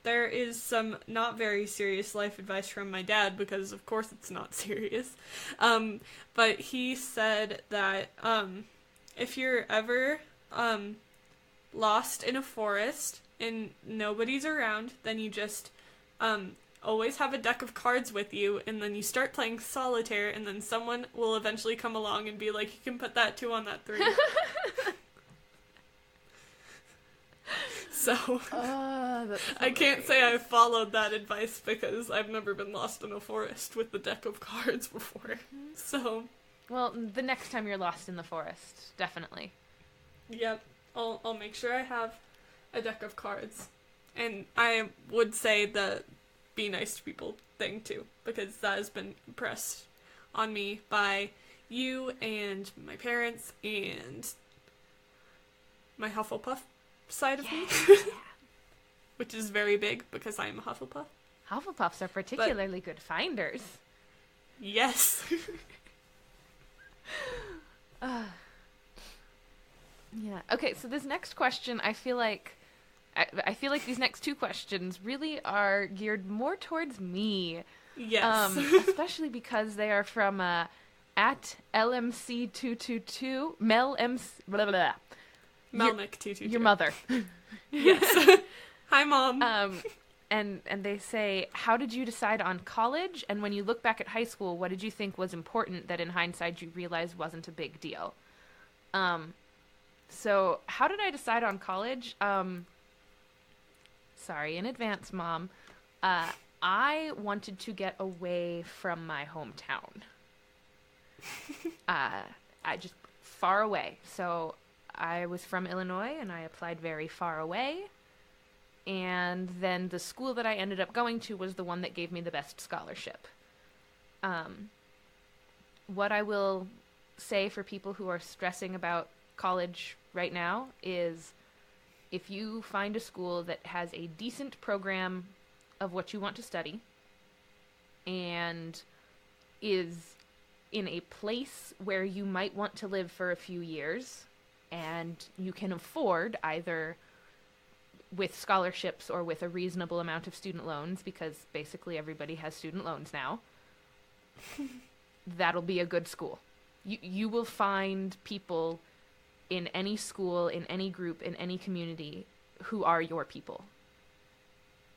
S1: There is some not very serious life advice from my dad, because of course it's not serious. But he said that, if you're ever, lost in a forest and nobody's around, then you just, always have a deck of cards with you, and then you start playing solitaire, and then someone will eventually come along and be like, you can put that 2 on that 3. So, I can't say I followed that advice because I've never been lost in a forest with the deck of cards before. So,
S2: well, the next time you're lost in the forest, definitely.
S1: Yep, I'll make sure I have a deck of cards. And I would say the be nice to people thing too, because that has been impressed on me by you and my parents and my Hufflepuff side of me, which is very big because I am a Hufflepuff.
S2: Hufflepuffs are particularly good finders.
S1: Yes.
S2: Yeah. Okay, so this next question, I feel like these next 2 questions really are geared more towards me.
S1: Yes.
S2: Especially because they are from at LMC222,
S1: Melnick222.
S2: Your mother.
S1: Yes. Hi, Mom.
S2: And they say, how did you decide on college? And when you look back at high school, what did you think was important that in hindsight you realized wasn't a big deal? So how did I decide on college? Sorry in advance, Mom. I wanted to get away from my hometown. I just far away. So I was from Illinois and I applied very far away. And then the school that I ended up going to was the one that gave me the best scholarship. What I will say for people who are stressing about college right now is, if you find a school that has a decent program of what you want to study and is in a place where you might want to live for a few years and you can afford either with scholarships or with a reasonable amount of student loans, because basically everybody has student loans now, that'll be a good school. You will find people in any school, in any group, in any community who are your people.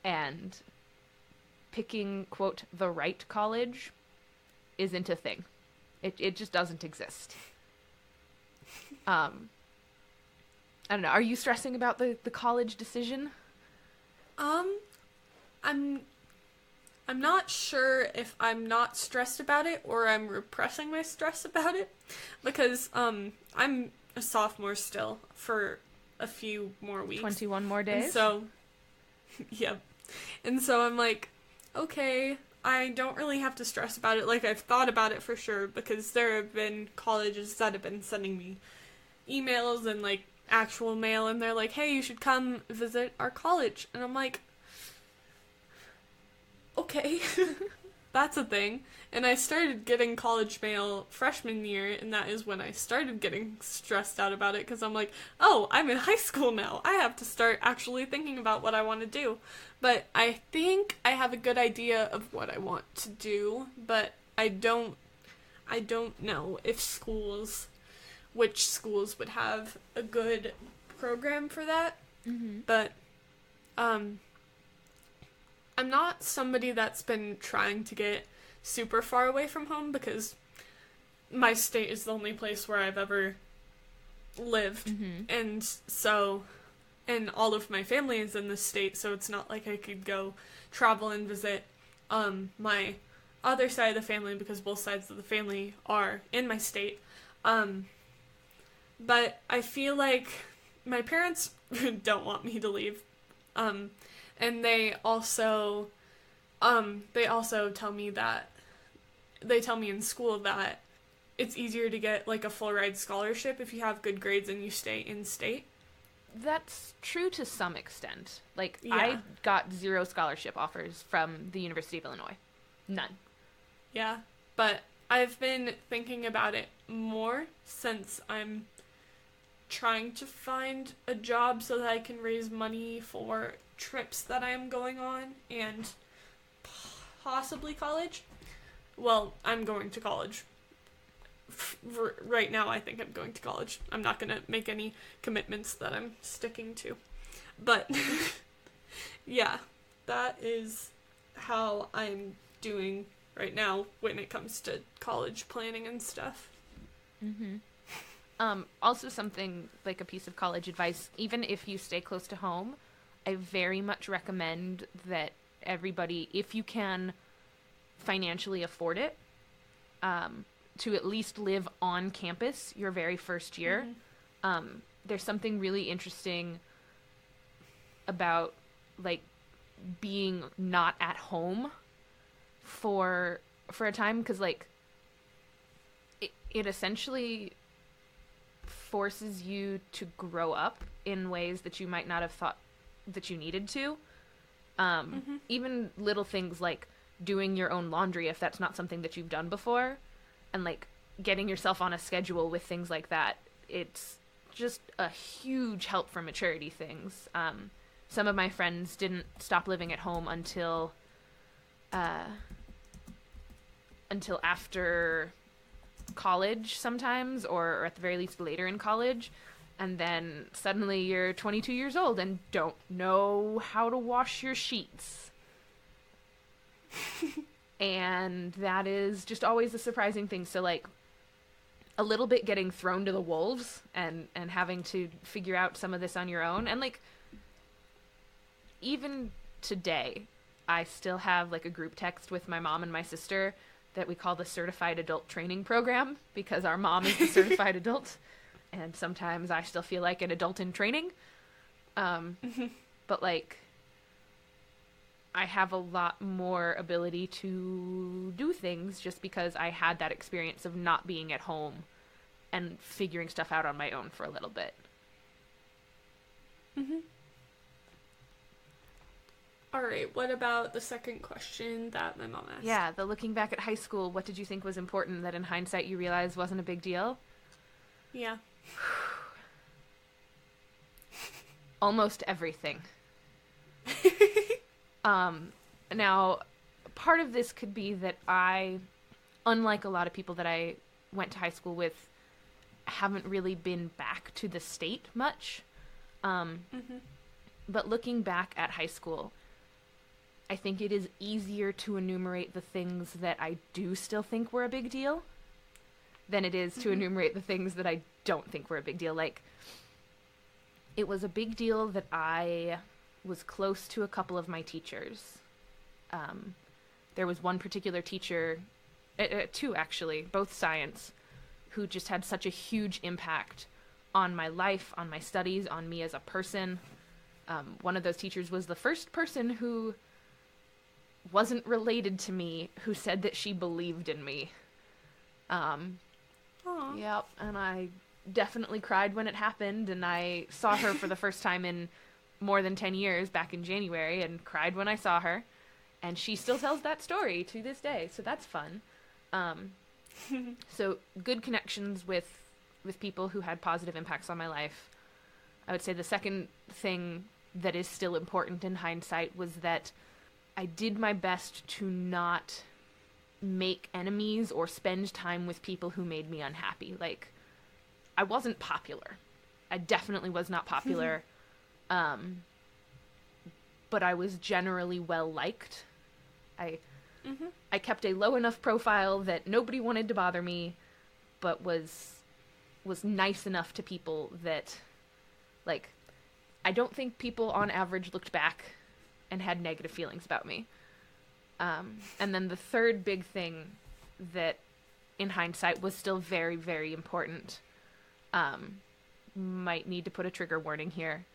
S2: And picking, quote, the right college isn't a thing. It just doesn't exist. I don't know. Are you stressing about the college decision?
S1: I'm not sure if I'm not stressed about it or I'm repressing my stress about it, because I'm a sophomore still for a few more weeks.
S2: 21 more days?
S1: And so, yep. And so I'm like, okay, I don't really have to stress about it. Like, I've thought about it for sure, because there have been colleges that have been sending me emails and, like, actual mail, and they're like, hey, you should come visit our college. And I'm like, okay, that's a thing. And I started getting college mail freshman year, and that is when I started getting stressed out about it, because I'm like, oh, I'm in high school now. I have to start actually thinking about what I want to do. But I think I have a good idea of what I want to do, but I don't know if which schools would have a good program for that.
S2: Mm-hmm.
S1: But, I'm not somebody that's been trying to get super far away from home, because my state is the only place where I've ever lived.
S2: Mm-hmm.
S1: And all of my family is in this state, so it's not like I could go travel and visit my other side of the family, because both sides of the family are in my state. But I feel like my parents don't want me to leave. And they also tell me in school that it's easier to get, like, a full ride scholarship if you have good grades and you stay in state.
S2: That's true to some extent. Like,
S1: Yeah.
S2: I got 0 scholarship offers from the University of Illinois. None.
S1: Yeah, but I've been thinking about it more since I'm trying to find a job so that I can raise money for trips that I'm going on and possibly college. Well, I'm going to college. Right now, I think I'm going to college. I'm not going to make any commitments that I'm sticking to. But, yeah, that is how I'm doing right now when it comes to college planning and stuff.
S2: Mm-hmm. Also something, like a piece of college advice, even if you stay close to home, I very much recommend that everybody, if you can financially afford it, to at least live on campus your very first year. Mm-hmm. There's something really interesting about, like, being not at home for a time, because, like, it essentially forces you to grow up in ways that you might not have thought that you needed to. Mm-hmm. Even little things like doing your own laundry, if that's not something that you've done before, and, like, getting yourself on a schedule with things like that. It's just a huge help for maturity things. Some of my friends didn't stop living at home until after college sometimes, or at the very least later in college, and then suddenly you're 22 years old and don't know how to wash your sheets. And that is just always a surprising thing. So, like, a little bit getting thrown to the wolves and having to figure out some of this on your own. And, like, even today, I still have, like, a group text with my mom and my sister that we call the Certified Adult Training Program, because our mom is the certified adult, and sometimes I still feel like an adult in training. But, like, I have a lot more ability to do things just because I had that experience of not being at home and figuring stuff out on my own for a little bit.
S1: Mm-hmm. All right, what about the second question that my mom asked?
S2: Yeah, the looking back at high school, what did you think was important that in hindsight you realized wasn't a big deal?
S1: Yeah.
S2: Almost everything. Now, part of this could be that I, unlike a lot of people that I went to high school with, haven't really been back to the state much. But looking back at high school, I think it is easier to enumerate the things that I do still think were a big deal than it is to enumerate the things that I don't think were a big deal. Like, it was a big deal that I was close to a couple of my teachers. There was one particular teacher, two actually, both science, who just had such a huge impact on my life, on my studies, on me as a person. One of those teachers was the first person who wasn't related to me who said that she believed in me. Yep, and I definitely cried when it happened, and I saw her for the first time in more than 10 years back in January, and cried when I saw her, and she still tells that story to this day, so that's fun. So good connections with people who had positive impacts on my life. I would say the second thing that is still important in hindsight was that I did my best to not make enemies or spend time with people who made me unhappy. Like, I wasn't popular. I definitely was not popular. But I was generally well liked. I kept a low enough profile that nobody wanted to bother me, but was nice enough to people that, like, I don't think people on average looked back and had negative feelings about me. And then the third big thing that, in hindsight, was still very, very important, might need to put a trigger warning here,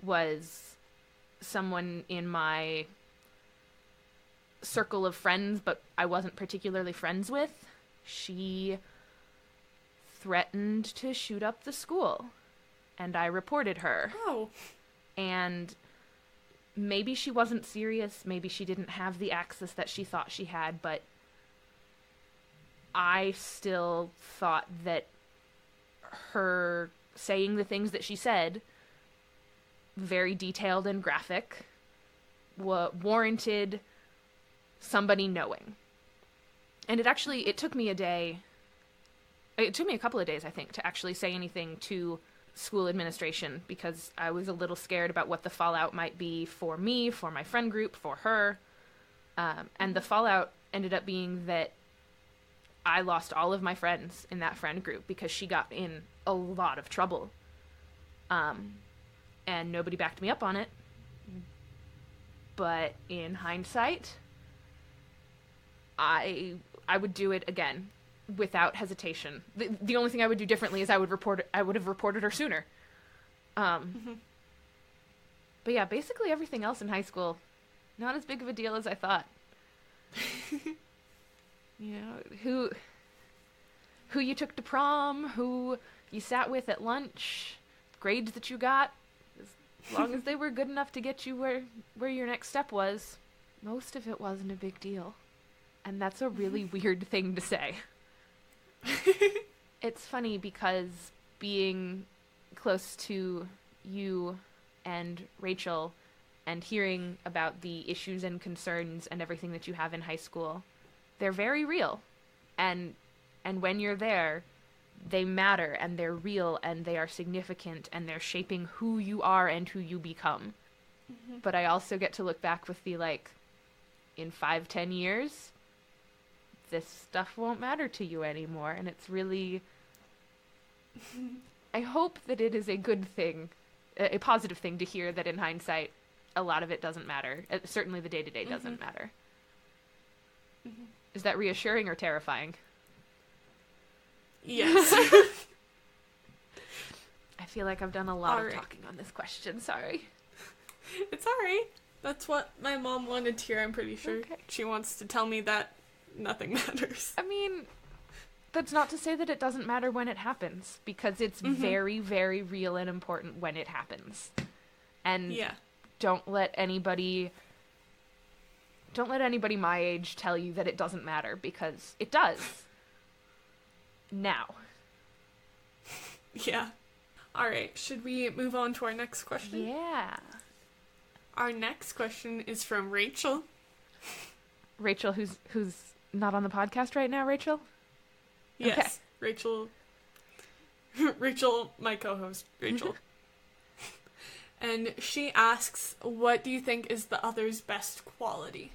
S2: was someone in my circle of friends, but I wasn't particularly friends with. She threatened to shoot up the school, and I reported her.
S1: Oh.
S2: And maybe she wasn't serious, maybe she didn't have the access that she thought she had, but I still thought that her saying the things that she said, very detailed and graphic, warranted somebody knowing. And it took me a couple of days, I think, to actually say anything to school administration, because I was a little scared about what the fallout might be for me, for my friend group, for her. And the fallout ended up being that I lost all of my friends in that friend group because she got in a lot of trouble. And nobody backed me up on it. But in hindsight, I would do it again without hesitation. The only thing I would do differently is I would have reported her sooner. But yeah, basically everything else in high school, not as big of a deal as I thought. You know, who you took to prom, who you sat with at lunch, grades that you got, as long as they were good enough to get you where your next step was, most of it wasn't a big deal. And that's a really weird thing to say. It's funny because being close to you and Rachel and hearing about the issues and concerns and everything that you have in high school, they're very real. And when you're there, they matter and they're real and they are significant and they're shaping who you are and who you become. But I also get to look back with the, like, in 5-10 years, this stuff won't matter to you anymore. And it's really, I hope that it is a good thing, a positive thing to hear that in hindsight, a lot of it doesn't matter. Certainly the day-to-day doesn't matter. Is that reassuring or terrifying?
S1: Yes.
S2: I feel like I've done a lot of talking on this question. Sorry.
S1: It's alright. That's what my mom wanted to hear, I'm pretty sure. Okay. She wants to tell me that nothing matters.
S2: I mean, that's not to say that it doesn't matter when it happens, because it's very, very real and important when it happens. And don't let anybody my age tell you that it doesn't matter, because it does. Now.
S1: Yeah. Alright, should we move on to our next question?
S2: Yeah.
S1: Our next question is from Rachel.
S2: Rachel, who's not on the podcast right now, Rachel?
S1: Yes,
S2: okay.
S1: Rachel, my co-host, Rachel. And she asks, what do you think is the other's best quality?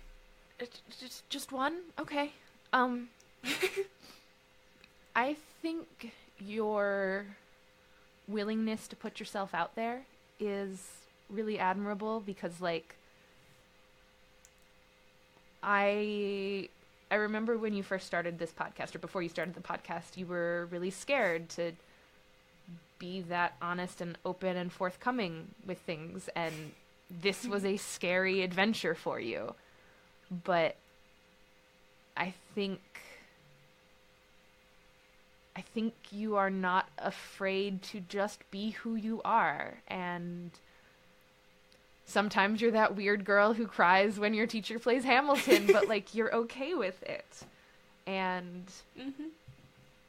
S2: Just one? Okay. I think your willingness to put yourself out there is really admirable because, like, I remember when you first started this podcast, or before you started the podcast, you were really scared to be that honest and open and forthcoming with things, and this was a scary adventure for you. But I think you are not afraid to just be who you are, and sometimes you're that weird girl who cries when your teacher plays Hamilton, but, like, you're okay with it. And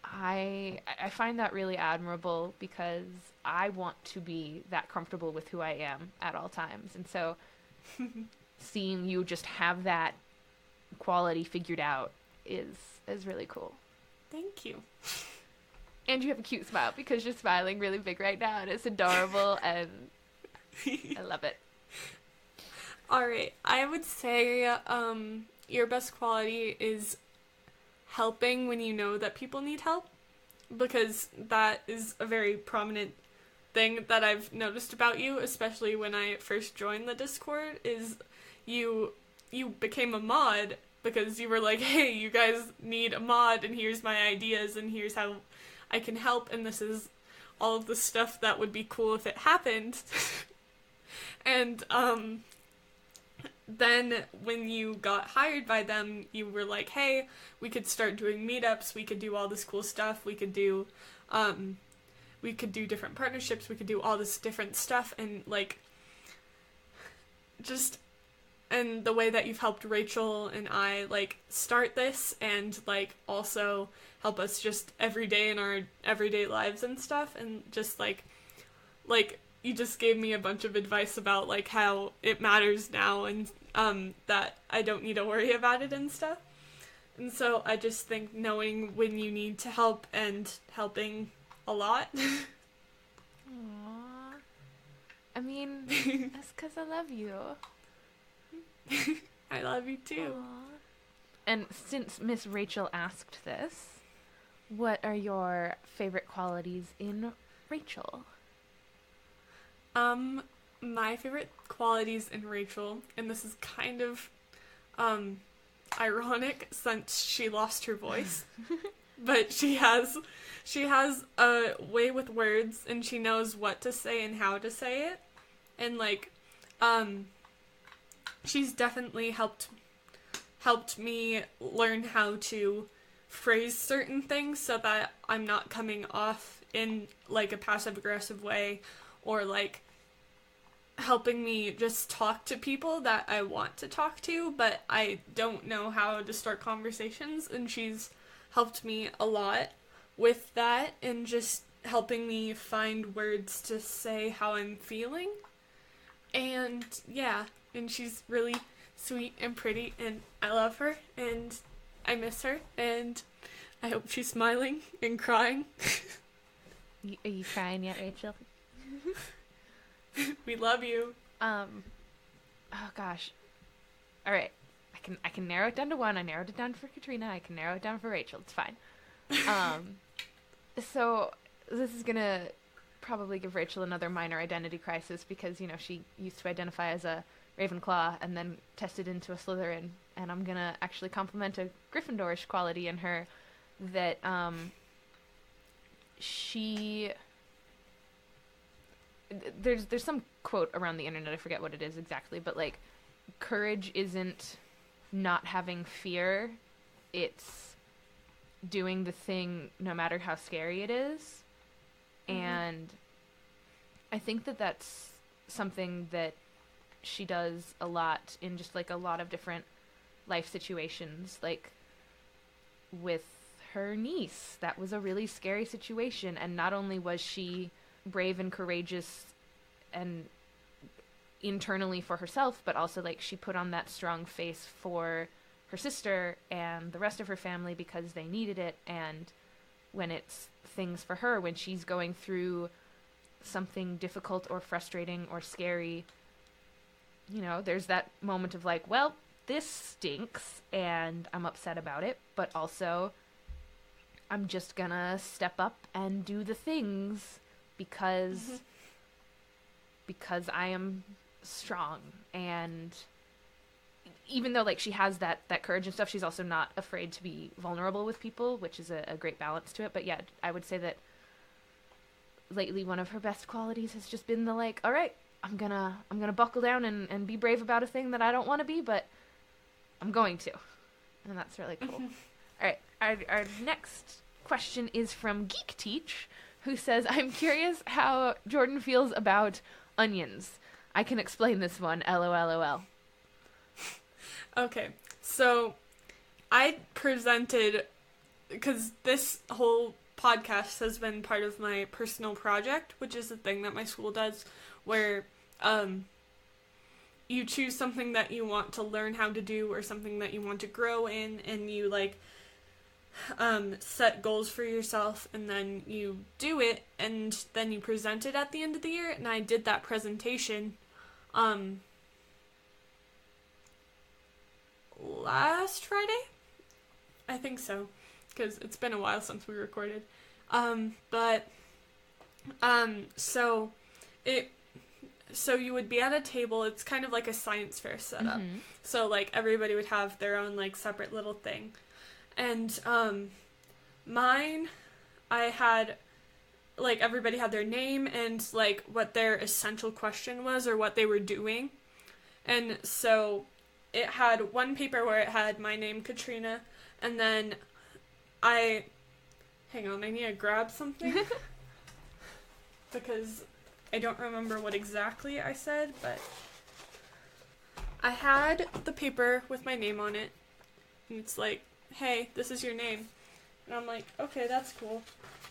S2: I find that really admirable because I want to be that comfortable with who I am at all times. And so seeing you just have that quality figured out is really cool.
S1: Thank you.
S2: And you have a cute smile because you're smiling really big right now, and it's adorable, and I love it.
S1: All right, I would say your best quality is helping when you know that people need help, because that is a very prominent thing that I've noticed about you, especially when I first joined the Discord, is you became a mod because you were like, hey, you guys need a mod, and here's my ideas, and here's how I can help, and this is all of the stuff that would be cool if it happened. And then when you got hired by them, you were like, hey, we could start doing meetups, we could do all this cool stuff, we could do different partnerships, we could do all this different stuff, and, like, just, and the way that you've helped Rachel and I, like, start this, and, like, also help us just every day in our everyday lives and stuff, and just, like, you just gave me a bunch of advice about, like, how it matters now, and that I don't need to worry about it and stuff. And so I just think knowing when you need to help and helping a lot.
S2: Aww. I mean, that's because I love you.
S1: I love you too.
S2: Aww. And since Miss Rachel asked this, what are your favorite qualities in Rachel?
S1: My favorite qualities in Rachel, and this is kind of ironic since she lost her voice, but she has a way with words, and she knows what to say and how to say it, and, like, she's definitely helped me learn how to phrase certain things so that I'm not coming off in, like, a passive-aggressive way, or, like, helping me just talk to people that I want to talk to, but I don't know how to start conversations, and she's helped me a lot with that, and just helping me find words to say how I'm feeling. And yeah, and she's really sweet and pretty, and I love her, and I miss her, and I hope she's smiling and crying.
S2: Are you crying yet, Rachel?
S1: We love you.
S2: Oh gosh. All right. I can narrow it down to one. I narrowed it down for Katrina. I can narrow it down for Rachel. It's fine. So this is gonna probably give Rachel another minor identity crisis because, you know, she used to identify as a Ravenclaw and then tested into a Slytherin, and I'm gonna actually compliment a Gryffindorish quality in her that she. There's some quote around the internet, I forget what it is exactly, but, like, courage isn't not having fear, it's doing the thing no matter how scary it is. Mm-hmm. And I think that that's something that she does a lot in just, like, a lot of different life situations. Like, with her niece, that was a really scary situation, and not only was she brave and courageous and internally for herself, but also like she put on that strong face for her sister and the rest of her family because they needed it. And when it's things for her, when she's going through something difficult or frustrating or scary, you know, there's that moment of like, well, this stinks and I'm upset about it, but also I'm just gonna step up and do the things because I am strong. And even though like she has that courage and stuff, she's also not afraid to be vulnerable with people, which is a great balance to it. But yeah, I would say that lately one of her best qualities has just been the like, all right, I'm gonna buckle down and be brave about a thing that I don't want to be, but I'm going to. And that's really cool. All right, our next question is from Geek Teach, who says, I'm curious how Jordan feels about onions. I can explain this one, LOLOL.
S1: Okay, so I presented, because this whole podcast has been part of my personal project, which is a thing that my school does, where you choose something that you want to learn how to do or something that you want to grow in, and you like set goals for yourself, and then you do it, and then you present it at the end of the year. And I did that presentation last Friday, I think so, because it's been a while since we recorded. So you would be at a table. It's kind of like a science fair setup. So like everybody would have their own like separate little thing. And mine, I had like everybody had their name and like what their essential question was or what they were doing. And so it had one paper where it had my name, Katrina, and then hang on, I need to grab something because I don't remember what exactly I said, but I had the paper with my name on it, and it's like, hey, this is your name. And I'm like, okay, that's cool.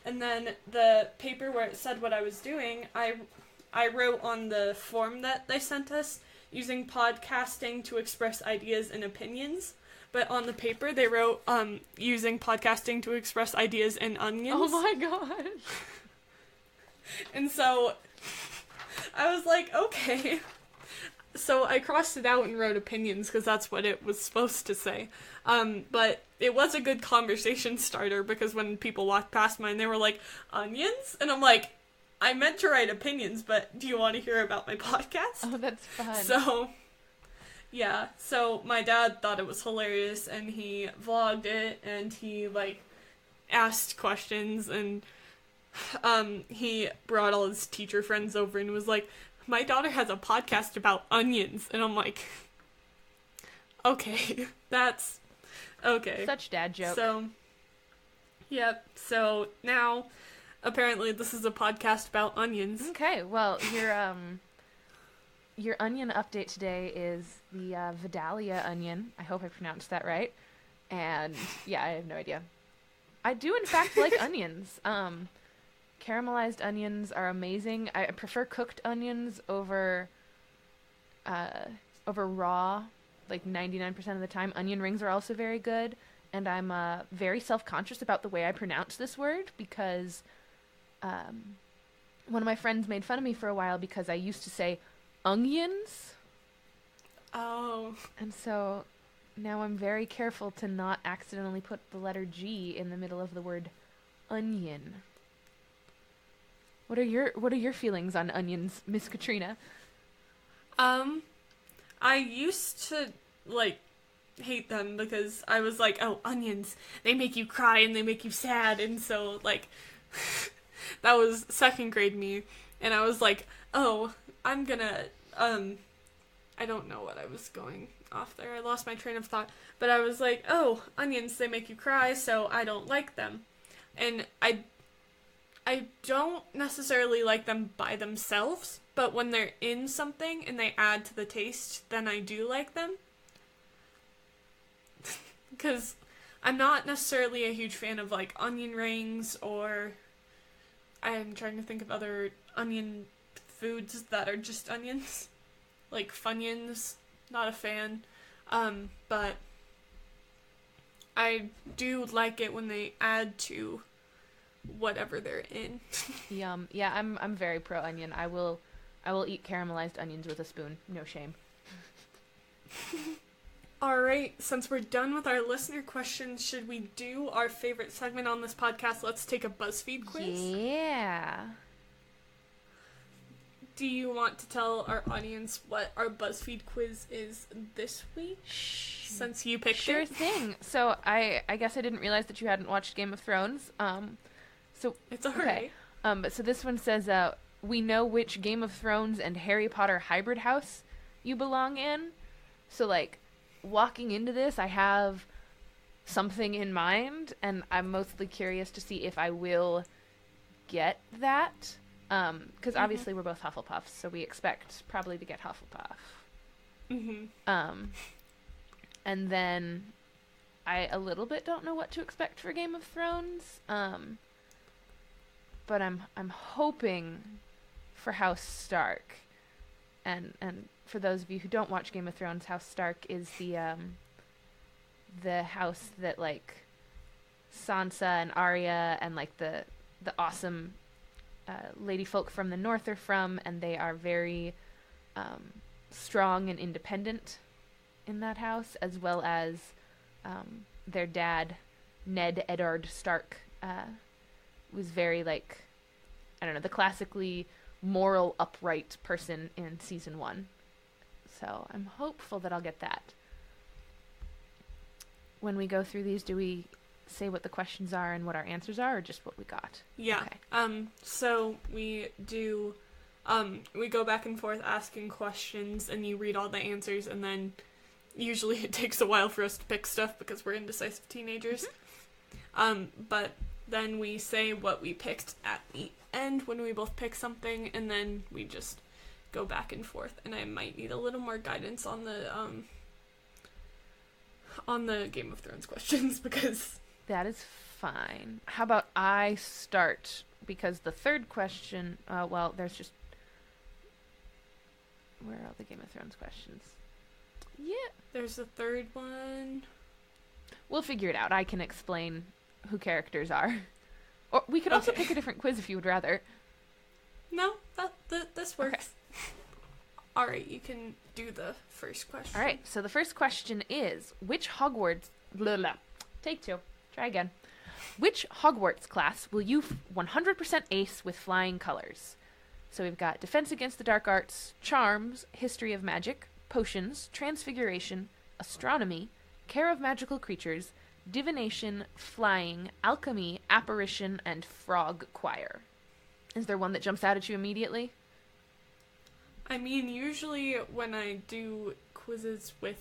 S1: And then the paper where it said what I was doing, I wrote on the form that they sent us, using podcasting to express ideas and opinions. But on the paper, they wrote, using podcasting to express ideas and onions.
S2: Oh my god.
S1: And so I was like, okay. So I crossed it out and wrote opinions because that's what it was supposed to say. But it was a good conversation starter because when people walked past mine, they were like, onions? And I'm like, I meant to write opinions, but do you want to hear about my podcast?
S2: Oh, that's fun.
S1: So, yeah. So my dad thought it was hilarious, and he vlogged it, and he, like, asked questions, and he brought all his teacher friends over and was like, my daughter has a podcast about onions. And I'm like, okay, that's okay.
S2: Such dad joke.
S1: So, yep. So now, apparently, this is a podcast about onions.
S2: Okay, well, your onion update today is the Vidalia onion. I hope I pronounced that right. And yeah, I have no idea. I do in fact like onions. Caramelized onions are amazing. I prefer cooked onions over raw, like 99% of the time. Onion rings are also very good. And I'm very self-conscious about the way I pronounce this word because one of my friends made fun of me for a while because I used to say onions.
S1: Oh.
S2: And so now I'm very careful to not accidentally put the letter G in the middle of the word onion. What are your feelings on onions, Miss Katrina?
S1: I used to, like, hate them because I was like, oh, onions, they make you cry and they make you sad, and so, like, that was second grade me, and I was like, oh, I'm gonna, I don't know what I was going off there, I lost my train of thought, but I was like, oh, onions, they make you cry, so I don't like them, and I don't necessarily like them by themselves, but when they're in something and they add to the taste, then I do like them. Because I'm not necessarily a huge fan of, like, onion rings, or I'm trying to think of other onion foods that are just onions. Like Funyuns, not a fan. But I do like it when they add to whatever they're in.
S2: Yum. Yeah, I'm very pro onion. I will eat caramelized onions with a spoon. No shame.
S1: Alright, since we're done with our listener questions, should we do our favorite segment on this podcast? Let's take a BuzzFeed quiz.
S2: Yeah.
S1: Do you want to tell our audience what our BuzzFeed quiz is this week? Since you picked it.
S2: Sure thing. So I guess I didn't realize that you hadn't watched Game of Thrones. So
S1: it's alright.
S2: Okay. But so this one says, we know which Game of Thrones and Harry Potter hybrid house you belong in. So like, walking into this, I have something in mind, and I'm mostly curious to see if I will get that. Because obviously we're both Hufflepuffs, so we expect probably to get Hufflepuff. And then I a little bit don't know what to expect for Game of Thrones. But I'm hoping for House Stark. And for those of you who don't watch Game of Thrones, House Stark is the house that like Sansa and Arya and like the awesome lady folk from the north are from, and they are very strong and independent in that house, as well as their dad, Ned Eddard Stark, was very like, I don't know, the classically moral, upright person in season 1. So I'm hopeful that I'll get that. When we go through these, do we say what the questions are and what our answers are, or just what we got?
S1: Yeah. Okay. So we do, we go back and forth asking questions, and you read all the answers, and then usually it takes a while for us to pick stuff because we're indecisive teenagers. But then we say what we picked at the end when we both pick something, and then we just go back and forth. And I might need a little more guidance on the Game of Thrones questions because
S2: that is fine. How about I start, because the third question, well, there's just, where are all the Game of Thrones questions? Yeah,
S1: there's a third one.
S2: We'll figure it out. I can explain who characters are. Or we could also pick a different quiz if you would rather.
S1: No, this works. Okay. All right, you can do the first question.
S2: All right, so the first question is, which Hogwarts... Take 2. Try again. Which Hogwarts class will you 100% ace with flying colors? So we've got Defense Against the Dark Arts, Charms, History of Magic, Potions, Transfiguration, Astronomy, Care of Magical Creatures, Divination, Flying, Alchemy, Apparition, and Frog Choir. Is there one that jumps out at you immediately?
S1: I mean, usually when I do quizzes with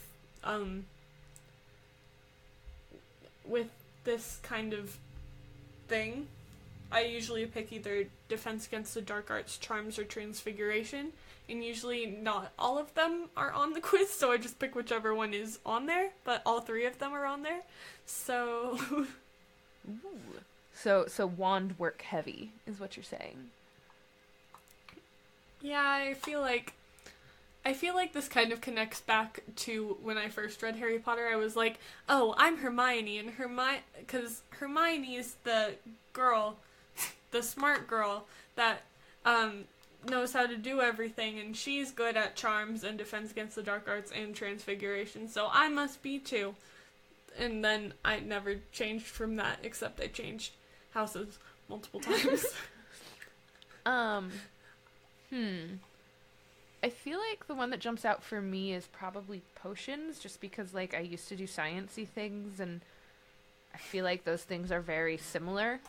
S1: this kind of thing, I usually pick either Defense Against the Dark Arts, Charms, or Transfiguration, and usually not all of them are on the quiz, so I just pick whichever one is on there, but all 3 of them are on there, so...
S2: Ooh. So wand work heavy, is what you're saying.
S1: Yeah, I feel like this kind of connects back to when I first read Harry Potter. I was like, oh, I'm Hermione, and because Hermione is the girl, the smart girl that knows how to do everything, and she's good at Charms and Defense Against the Dark Arts and Transfiguration, so I must be too. And then I never changed from that, except I changed houses multiple times.
S2: I feel like the one that jumps out for me is probably Potions, just because like I used to do sciencey things, and I feel like those things are very similar.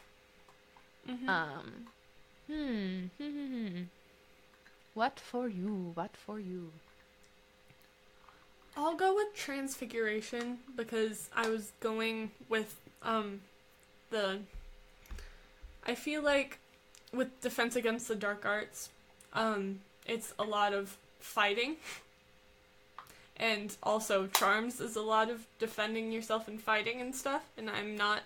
S2: What for you? What for you?
S1: I'll go with Transfiguration, because I was going with I feel like with Defense Against the Dark Arts, it's a lot of fighting, and also Charms is a lot of defending yourself and fighting and stuff, and I'm not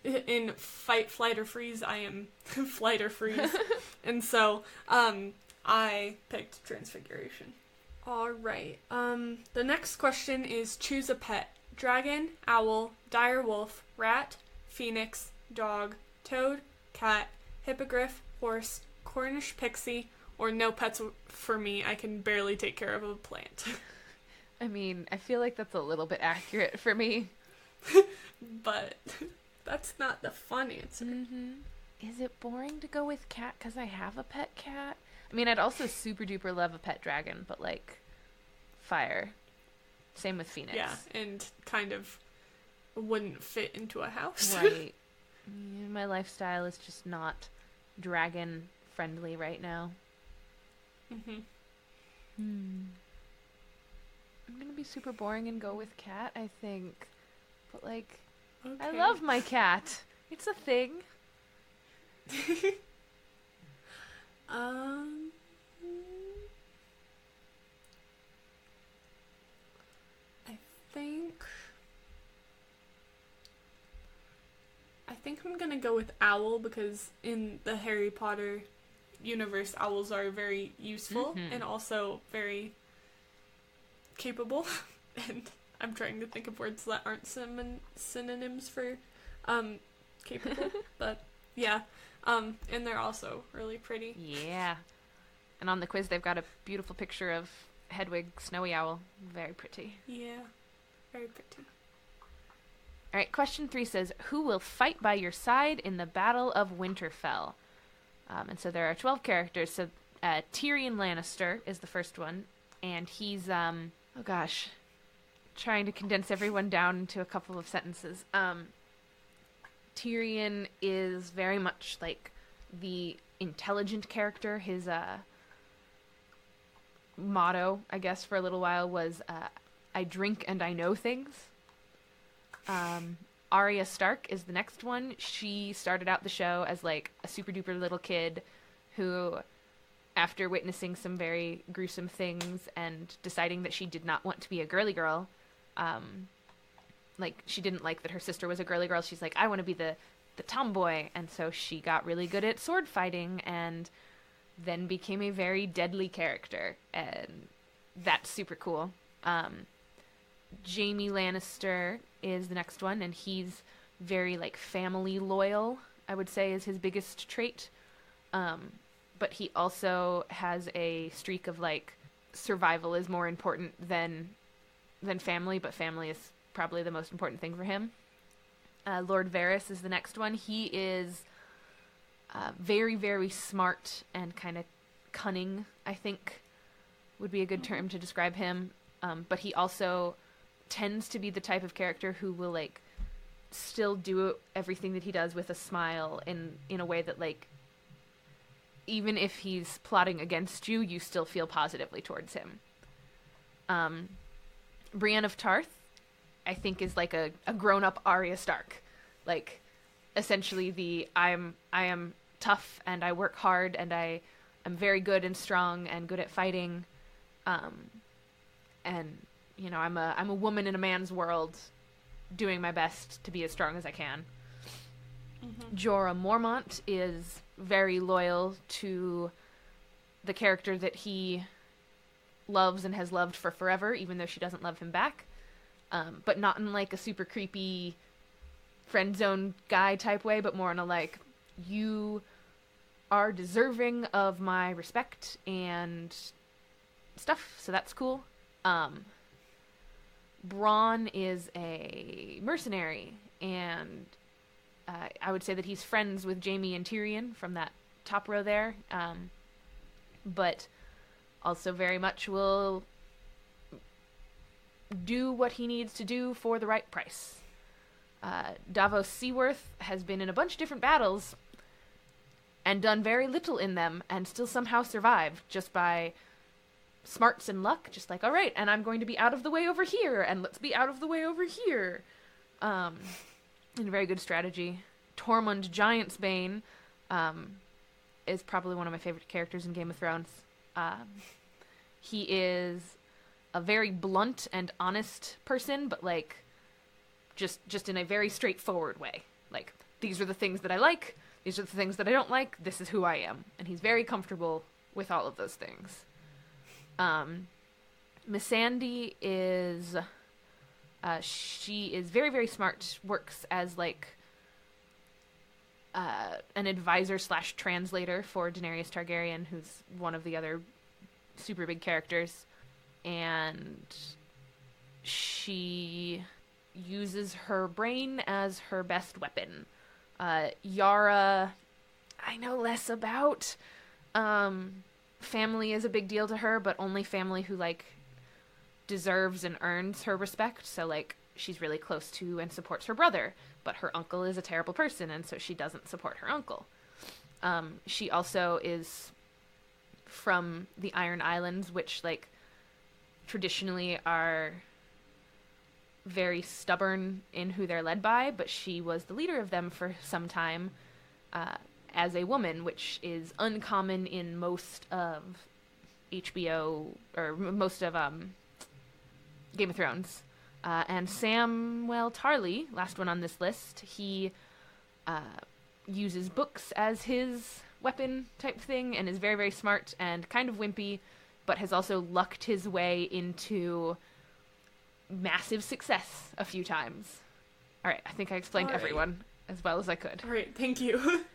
S1: in fight, flight, or freeze. I am flight or freeze. And so I picked Transfiguration. All right. The next question is choose a pet. Dragon, owl, dire wolf, rat, phoenix, dog, toad, cat, hippogriff, horse, Cornish pixie, or no pets for me. I can barely take care of a plant.
S2: I mean, I feel like that's a little bit accurate for me.
S1: But that's not the fun answer.
S2: Mm-hmm. Is it boring to go with cat because I have a pet cat? I mean, I'd also super duper love a pet dragon, but like fire. Same with phoenix.
S1: Yeah, and kind of wouldn't fit into a house.
S2: Right. My lifestyle is just not dragon friendly right now.
S1: Mm-hmm.
S2: I'm gonna be super boring and go with cat, I think. But like,
S1: Okay.
S2: I love my cat. It's a thing.
S1: um, I think I'm gonna go with owl because in the Harry Potter universe, owls are very useful and also very capable. And I'm trying to think of words that aren't synonyms for capable, but yeah. And they're also really pretty.
S2: Yeah. And on the quiz, they've got a beautiful picture of Hedwig, Snowy Owl. Very pretty.
S1: Yeah, very pretty.
S2: All right, question 3 says, who will fight by your side in the Battle of Winterfell? And so there are 12 characters. So Tyrion Lannister is the first one. And he's, trying to condense everyone down into a couple of sentences. Tyrion is very much like the intelligent character. His motto, I guess, for a little while was, I drink and I know things. Arya Stark is the next one. She started out the show as like a super duper little kid who, after witnessing some very gruesome things and deciding that she did not want to be a girly girl, like she didn't like that her sister was a girly girl. She's like, I want to be the tomboy. And so she got really good at sword fighting and then became a very deadly character. And that's super cool. Jaime Lannister is the next one, and he's very like family loyal, I would say, is his biggest trait. But he also has a streak of like survival is more important than family, but family is probably the most important thing for him. Lord Varys is the next one. He is very, very smart and kind of cunning, I think would be a good term to describe him. But he also tends to be the type of character who will like still do everything that he does with a smile in a way that like even if he's plotting against you, you still feel positively towards him. Brienne of Tarth, I think, is like a grown-up Arya Stark. Like, essentially I am tough and I work hard and I am very good and strong and good at fighting. And, you know, I'm a woman in a man's world doing my best to be as strong as I can. Jorah Mormont is very loyal to the character that he loves and has loved for forever, even though she doesn't love him back. But not in like a super creepy friend zone guy type way, but more in a like, you are deserving of my respect and stuff, so that's cool. Bronn is a mercenary, and I would say that he's friends with Jaime and Tyrion from that top row there, but also very much will do what he needs to do for the right price. Davos Seaworth has been in a bunch of different battles and done very little in them and still somehow survived just by smarts and luck, just like, all right, and I'm going to be out of the way over here, and let's be out of the way over here. And a very good strategy. Tormund Giantsbane is probably one of my favorite characters in Game of Thrones. He is a very blunt and honest person, but like just in a very straightforward way. Like, these are the things that I like, these are the things that I don't like, this is who I am. And he's very comfortable with all of those things. Miss Sandy is, she is very, very smart, works as, like, an advisor / translator for Daenerys Targaryen, who's one of the other super big characters. And she uses her brain as her best weapon. Yara, I know less about. Family is a big deal to her, but only family who, like, deserves and earns her respect. So, like, she's really close to and supports her brother, but her uncle is a terrible person, and so she doesn't support her uncle. She also is from the Iron Islands, which, like, traditionally are very stubborn in who they're led by, but she was the leader of them for some time as a woman, which is uncommon in most of HBO, or most of Game of Thrones. And Samwell Tarly, last one on this list, he uses books as his weapon type thing, and is very, very smart and kind of wimpy, but has also lucked his way into massive success a few times. All right, I think I explained everyone as well as I could.
S1: All right, thank you.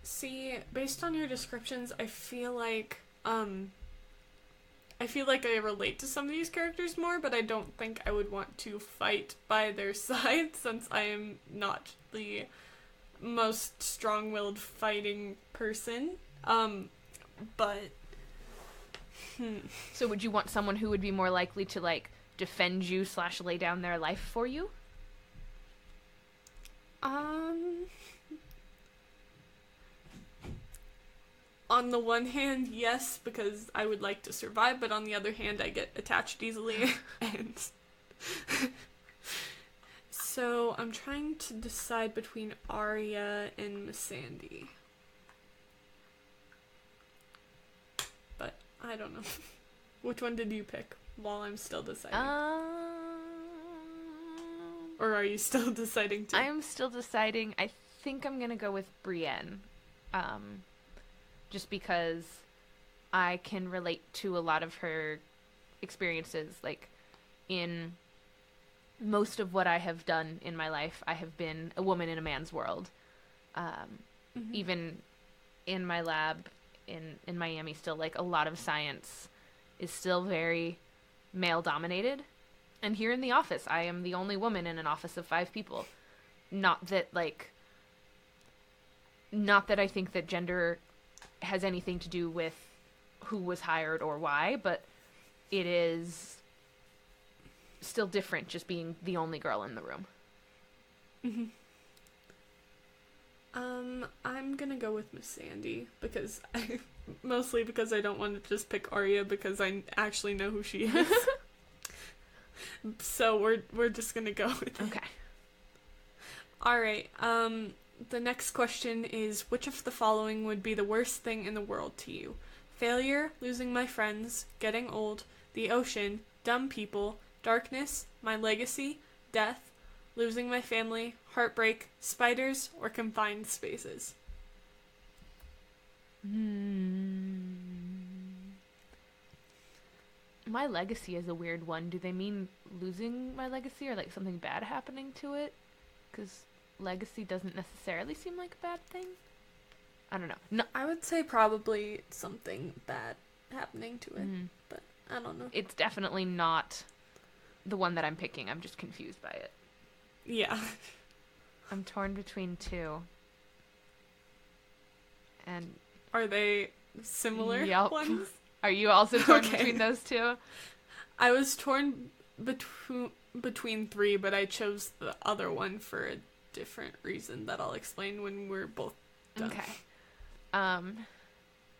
S1: See, based on your descriptions, I feel like I relate to some of these characters more, but I don't think I would want to fight by their side since I am not the most strong-willed fighting person.
S2: So would you want someone who would be more likely to, like, defend you / lay down their life for you?
S1: On the one hand, yes, because I would like to survive, but on the other hand, I get attached easily, and so I'm trying to decide between Arya and Missandei. But I don't know. Which one did you pick while I'm still deciding? Or are you still deciding too?
S2: I'm still deciding. I think I'm gonna go with Brienne. Just because I can relate to a lot of her experiences. Like, in most of what I have done in my life, I have been a woman in a man's world. Even in my lab in Miami still, like, a lot of science is still very male-dominated. And here in the office, I am the only woman in an office of 5 people. Not that I think that gender has anything to do with who was hired or why, but it is still different just being the only girl in the room.
S1: I'm gonna go with Missandei mostly because I don't want to just pick Arya because I actually know who she is. So we're just gonna go with it.
S2: Okay.
S1: All right. The next question is, which of the following would be the worst thing in the world to you? Failure, losing my friends, getting old, the ocean, dumb people, darkness, my legacy, death, losing my family, heartbreak, spiders, or confined spaces?
S2: My legacy is a weird one. Do they mean losing my legacy or, like, something bad happening to it? Because legacy doesn't necessarily seem like a bad thing. I don't know. No,
S1: I would say probably something bad happening to it, but I don't know.
S2: It's definitely not the one that I'm picking. I'm just confused by it.
S1: Yeah.
S2: I'm torn between 2. And
S1: are they similar ones?
S2: Are you also torn between those 2?
S1: I was torn between 3, but I chose the other one for a different reason that I'll explain when we're both done.
S2: Okay.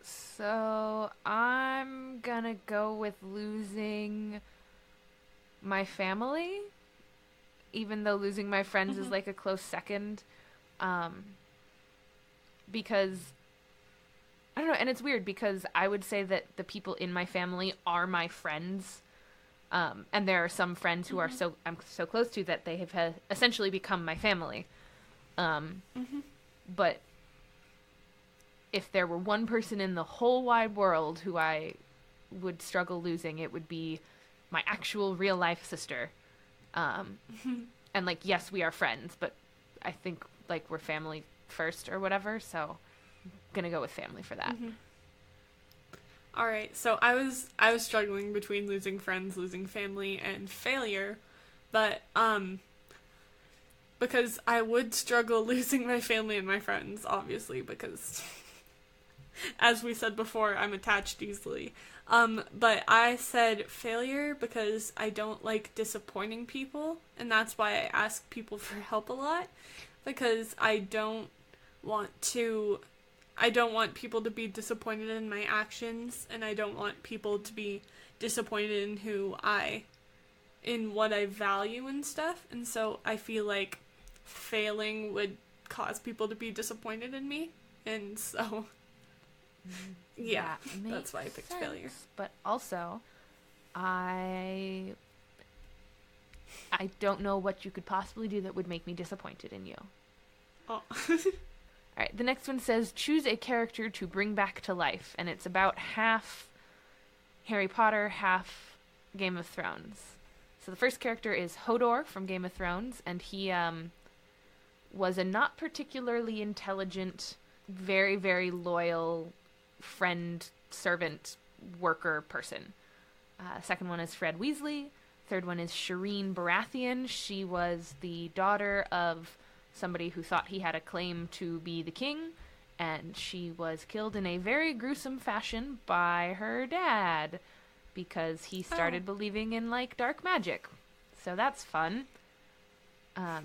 S2: So I'm gonna go with losing my family, even though losing my friends is, like, a close second. Because I don't know, and it's weird because I would say that the people in my family are my friends. And there are some friends who I'm so close to that they have essentially become my family. But if there were one person in the whole wide world who I would struggle losing, it would be my actual real life sister. And like, yes, we are friends, but I think like we're family first or whatever, so I'm gonna go with family for that.
S1: All right, so I was struggling between losing friends, losing family, and failure, but because I would struggle losing my family and my friends, obviously, because as we said before, I'm attached easily. But I said failure because I don't like disappointing people, and that's why I ask people for help a lot, because I don't want people to be disappointed in my actions, and I don't want people to be disappointed in what I value and stuff, and so I feel like failing would cause people to be disappointed in me, and so yeah, that's why I picked failure.
S2: But also, I don't know what you could possibly do that would make me disappointed in you.
S1: Oh.
S2: All right, the next one says, choose a character to bring back to life, and it's about half Harry Potter, half Game of Thrones. So the first character is Hodor from Game of Thrones, and he was a not particularly intelligent, very, very loyal friend, servant, worker person. Second one is Fred Weasley. Third one is Shireen Baratheon. She was the daughter of somebody who thought he had a claim to be the king, and she was killed in a very gruesome fashion by her dad because he started believing in like dark magic. So that's fun.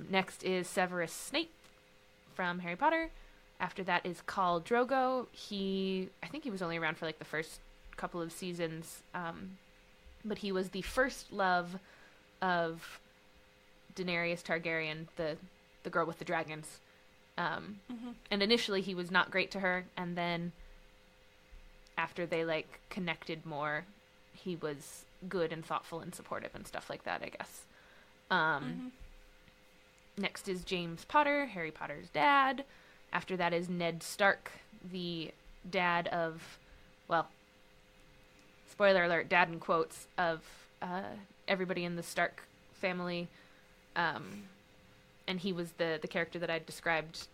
S2: Next is Severus Snape from Harry Potter. After that is Khal Drogo. I think he was only around for like the first couple of seasons, but he was the first love of Daenerys Targaryen, the girl with the dragons. And initially he was not great to her, and then after they like connected more, he was good and thoughtful and supportive and stuff like that, I guess. Next is James Potter, Harry Potter's dad. After that is Ned Stark, the dad of, well, spoiler alert, dad in quotes, of everybody in the Stark family. And he was the character that I described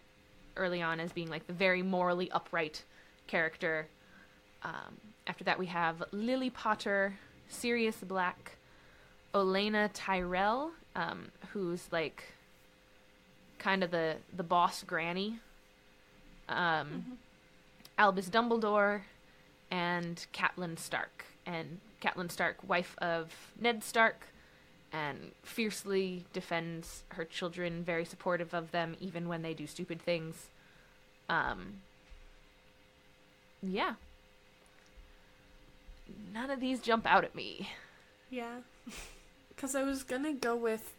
S2: early on as being like the very morally upright character. After that we have Lily Potter, Sirius Black, Olenna Tyrell, who's like kind of the boss granny, Albus Dumbledore, and Catelyn Stark. And Catelyn Stark, wife of Ned Stark, and fiercely defends her children, very supportive of them, even when they do stupid things. Yeah. None of these jump out at me.
S1: Yeah. Because I was gonna go with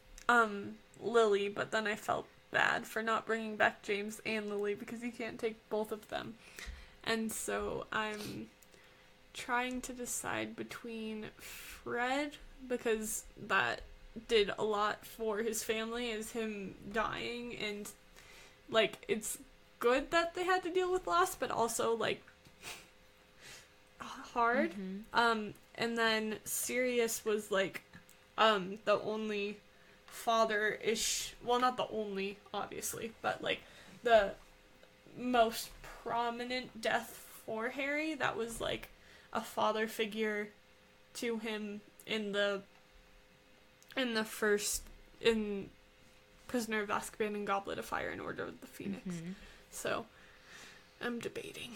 S1: Lily, but then I felt bad for not bringing back James and Lily because you can't take both of them. And so I'm trying to decide between Fred, because that did a lot for his family, is him dying, and like it's good that they had to deal with loss, but also like hard. And then Sirius was like the only father-ish, well, not the only, obviously, but like the most prominent death for Harry that was like a father figure to him in Prisoner of Azkaban and Goblet of Fire and Order of the Phoenix. So I'm debating.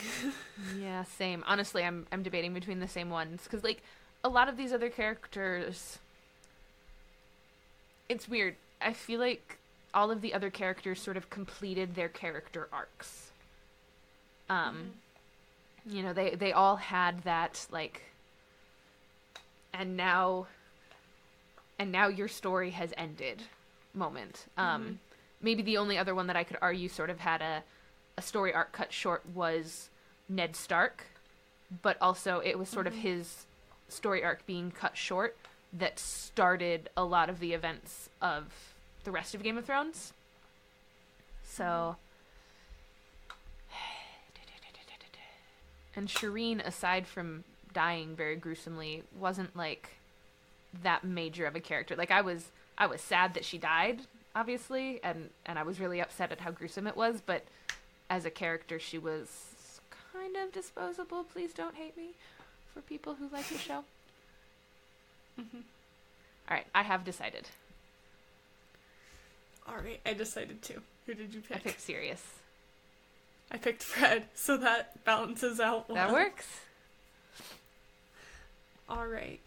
S2: Yeah, same. Honestly, I'm debating between the same ones, because like a lot of these other characters, it's weird. I feel like all of the other characters sort of completed their character arcs. You know, they all had that like, and now your story has ended moment. Maybe the only other one that I could argue sort of had a story arc cut short was Ned Stark, but also it was sort of his story arc being cut short that started a lot of the events of the rest of Game of Thrones. So, and Shireen, aside from dying very gruesomely wasn't like that major of a character. Like I was sad that she died, obviously, and I was really upset at how gruesome it was, but as a character she was kind of disposable. Please don't hate me for people who like the show.
S1: Mm-hmm.
S2: All right, I have decided.
S1: All right, I decided too. Who did you pick?
S2: I picked Sirius.
S1: I picked Fred, so that balances out well.
S2: That works.
S1: All right.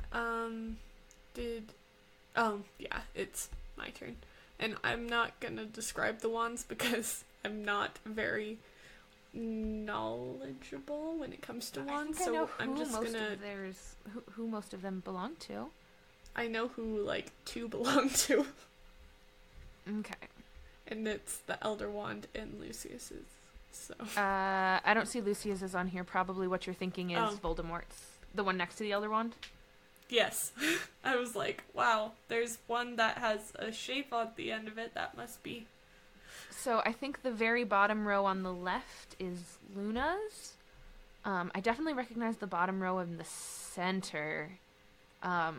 S1: Yeah, it's my turn. And I'm not going to describe the wands because I'm not very knowledgeable when it comes to wands.
S2: I know
S1: I'm just going to
S2: who most of them belong to.
S1: I know who like 2 belong to.
S2: Okay.
S1: And it's the Elder Wand and Lucius's. So
S2: I don't see Lucius's on here. Probably what you're thinking is Voldemort's. The one next to the Elder Wand?
S1: Yes. I was like, wow, there's one that has a shape on the end of it. That must be.
S2: So I think the very bottom row on the left is Luna's. I definitely recognize the bottom row in the center. That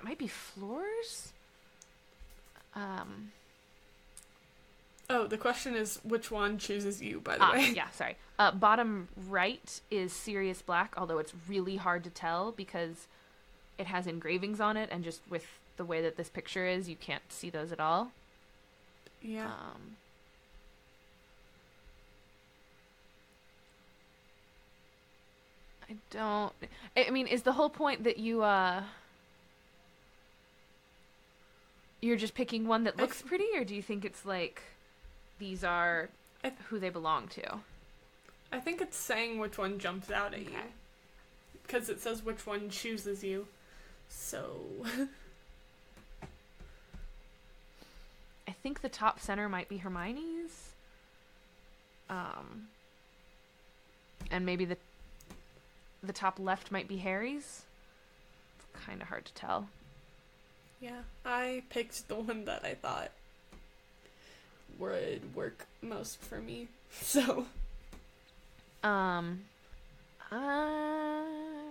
S2: might be Floor's?
S1: Oh, the question is which one chooses you, by the way.
S2: Yeah, sorry. Bottom right is Sirius Black, although it's really hard to tell because it has engravings on it, and just with the way that this picture is, you can't see those at all.
S1: Yeah.
S2: I mean, is the whole point that you're just picking one that looks pretty, or do you think it's like these are who they belong to?
S1: I think it's saying which one jumps out at you. Because it says which one chooses you. So...
S2: I think the top center might be Hermione's. And maybe the top left might be Harry's. It's kind of hard to tell.
S1: Yeah, I picked the one that I thought would work most for me. So,
S2: I'm gonna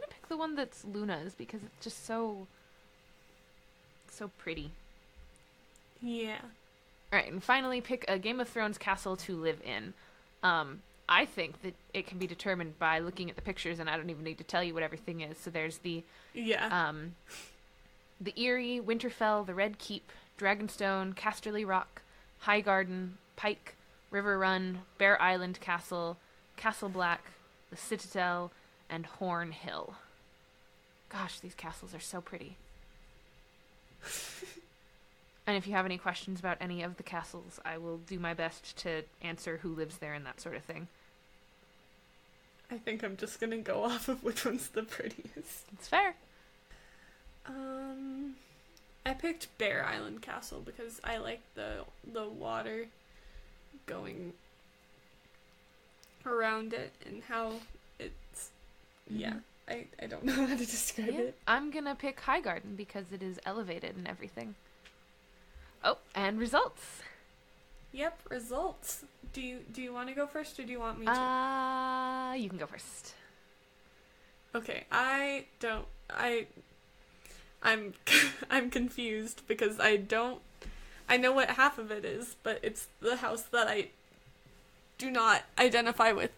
S2: pick the one that's Luna's because it's just so pretty.
S1: Yeah.
S2: All right, and finally pick a Game of Thrones castle to live in. I think that it can be determined by looking at the pictures, and I don't even need to tell you what everything is. So there's the Eyrie, Winterfell, the Red Keep, Dragonstone, Casterly Rock, Highgarden, Pike, River Run, Bear Island Castle, Castle Black, the Citadel, and Horn Hill. Gosh, these castles are so pretty. And if you have any questions about any of the castles, I will do my best to answer who lives there and that sort of thing.
S1: I think I'm just gonna go off of which one's the prettiest.
S2: It's fair.
S1: I picked Bear Island Castle because I like the water going around it and how it's... Yeah, I don't know how to describe it.
S2: I'm gonna pick Highgarden because it is elevated and everything. Oh, and results.
S1: Yep, results. Do you want to go first, or do you want me to?
S2: You can go first.
S1: Okay, I'm confused because I know what half of it is, but it's the house that I do not identify with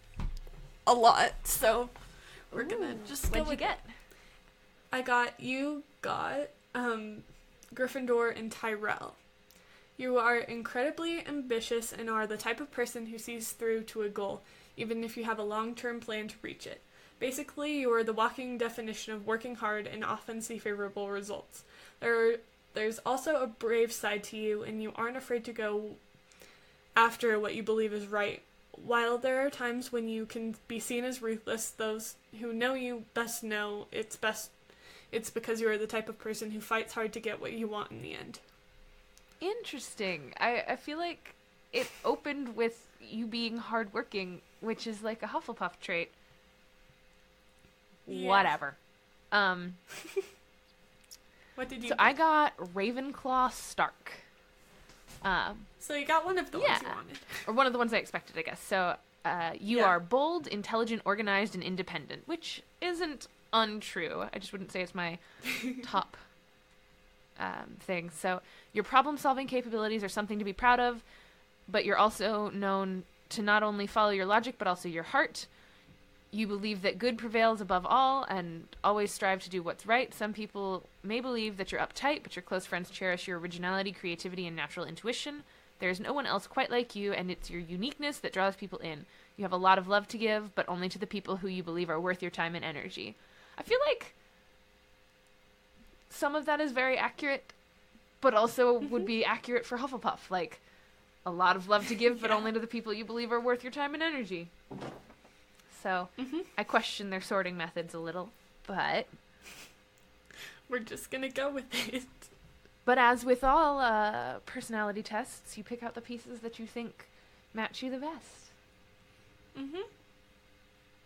S1: a lot. So we're gonna just go
S2: what'd you get?
S1: You got Gryffindor and Tyrell. You are incredibly ambitious and are the type of person who sees through to a goal, even if you have a long-term plan to reach it. Basically, you are the walking definition of working hard and often see favorable results. There's also a brave side to you, and you aren't afraid to go after what you believe is right. While there are times when you can be seen as ruthless, those who know you best know it's because you are the type of person who fights hard to get what you want in the end.
S2: Interesting. I feel like it opened with you being hardworking, which is like a Hufflepuff trait. Yeah. Whatever.
S1: What did you
S2: I got Ravenclaw Stark.
S1: So you got one of the ones you wanted.
S2: Or one of the ones I expected, I guess. So You
S1: Yeah.
S2: are bold, intelligent, organized, and independent, which isn't untrue. I just wouldn't say it's my top thing. So your problem-solving capabilities are something to be proud of, but you're also known to not only follow your logic, but also your heart. You believe that good prevails above all and always strive to do what's right. Some people may believe that you're uptight, but your close friends cherish your originality, creativity, and natural intuition. There's no one else quite like you, and it's your uniqueness that draws people in. You have a lot of love to give, but only to the people who you believe are worth your time and energy. I feel like some of that is very accurate, but also would be accurate for Hufflepuff. Like, a lot of love to give, but only to the people you believe are worth your time and energy. So, I question their sorting methods a little, but
S1: We're just gonna go with it.
S2: But as with all personality tests, you pick out the pieces that you think match you the best.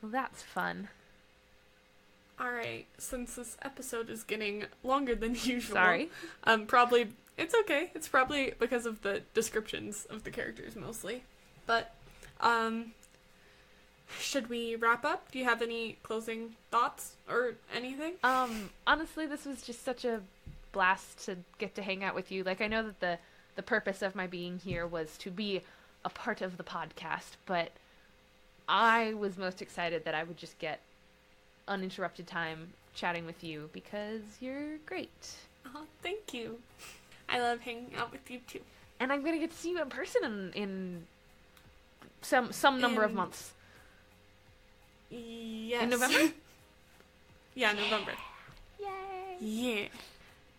S2: Well, that's fun.
S1: Alright, since this episode is getting longer than usual.
S2: Sorry.
S1: Probably, it's okay. It's probably because of the descriptions of the characters mostly. But, should we wrap up? Do you have any closing thoughts or anything?
S2: Honestly, this was just such a blast to get to hang out with you. Like, I know that the purpose of my being here was to be a part of the podcast, but I was most excited that I would just get uninterrupted time chatting with you because you're great.
S1: Oh, thank you. I love hanging out with you too.
S2: And I'm going to get to see you in person in some number of months.
S1: Yes.
S2: In November?
S1: Yeah, November.
S2: Yay!
S1: Yeah.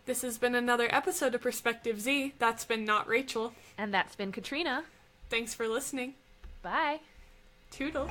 S1: This has been another episode of Perspective Z. That's been Not Rachel.
S2: And that's been Katrina.
S1: Thanks for listening.
S2: Bye.
S1: Toodles.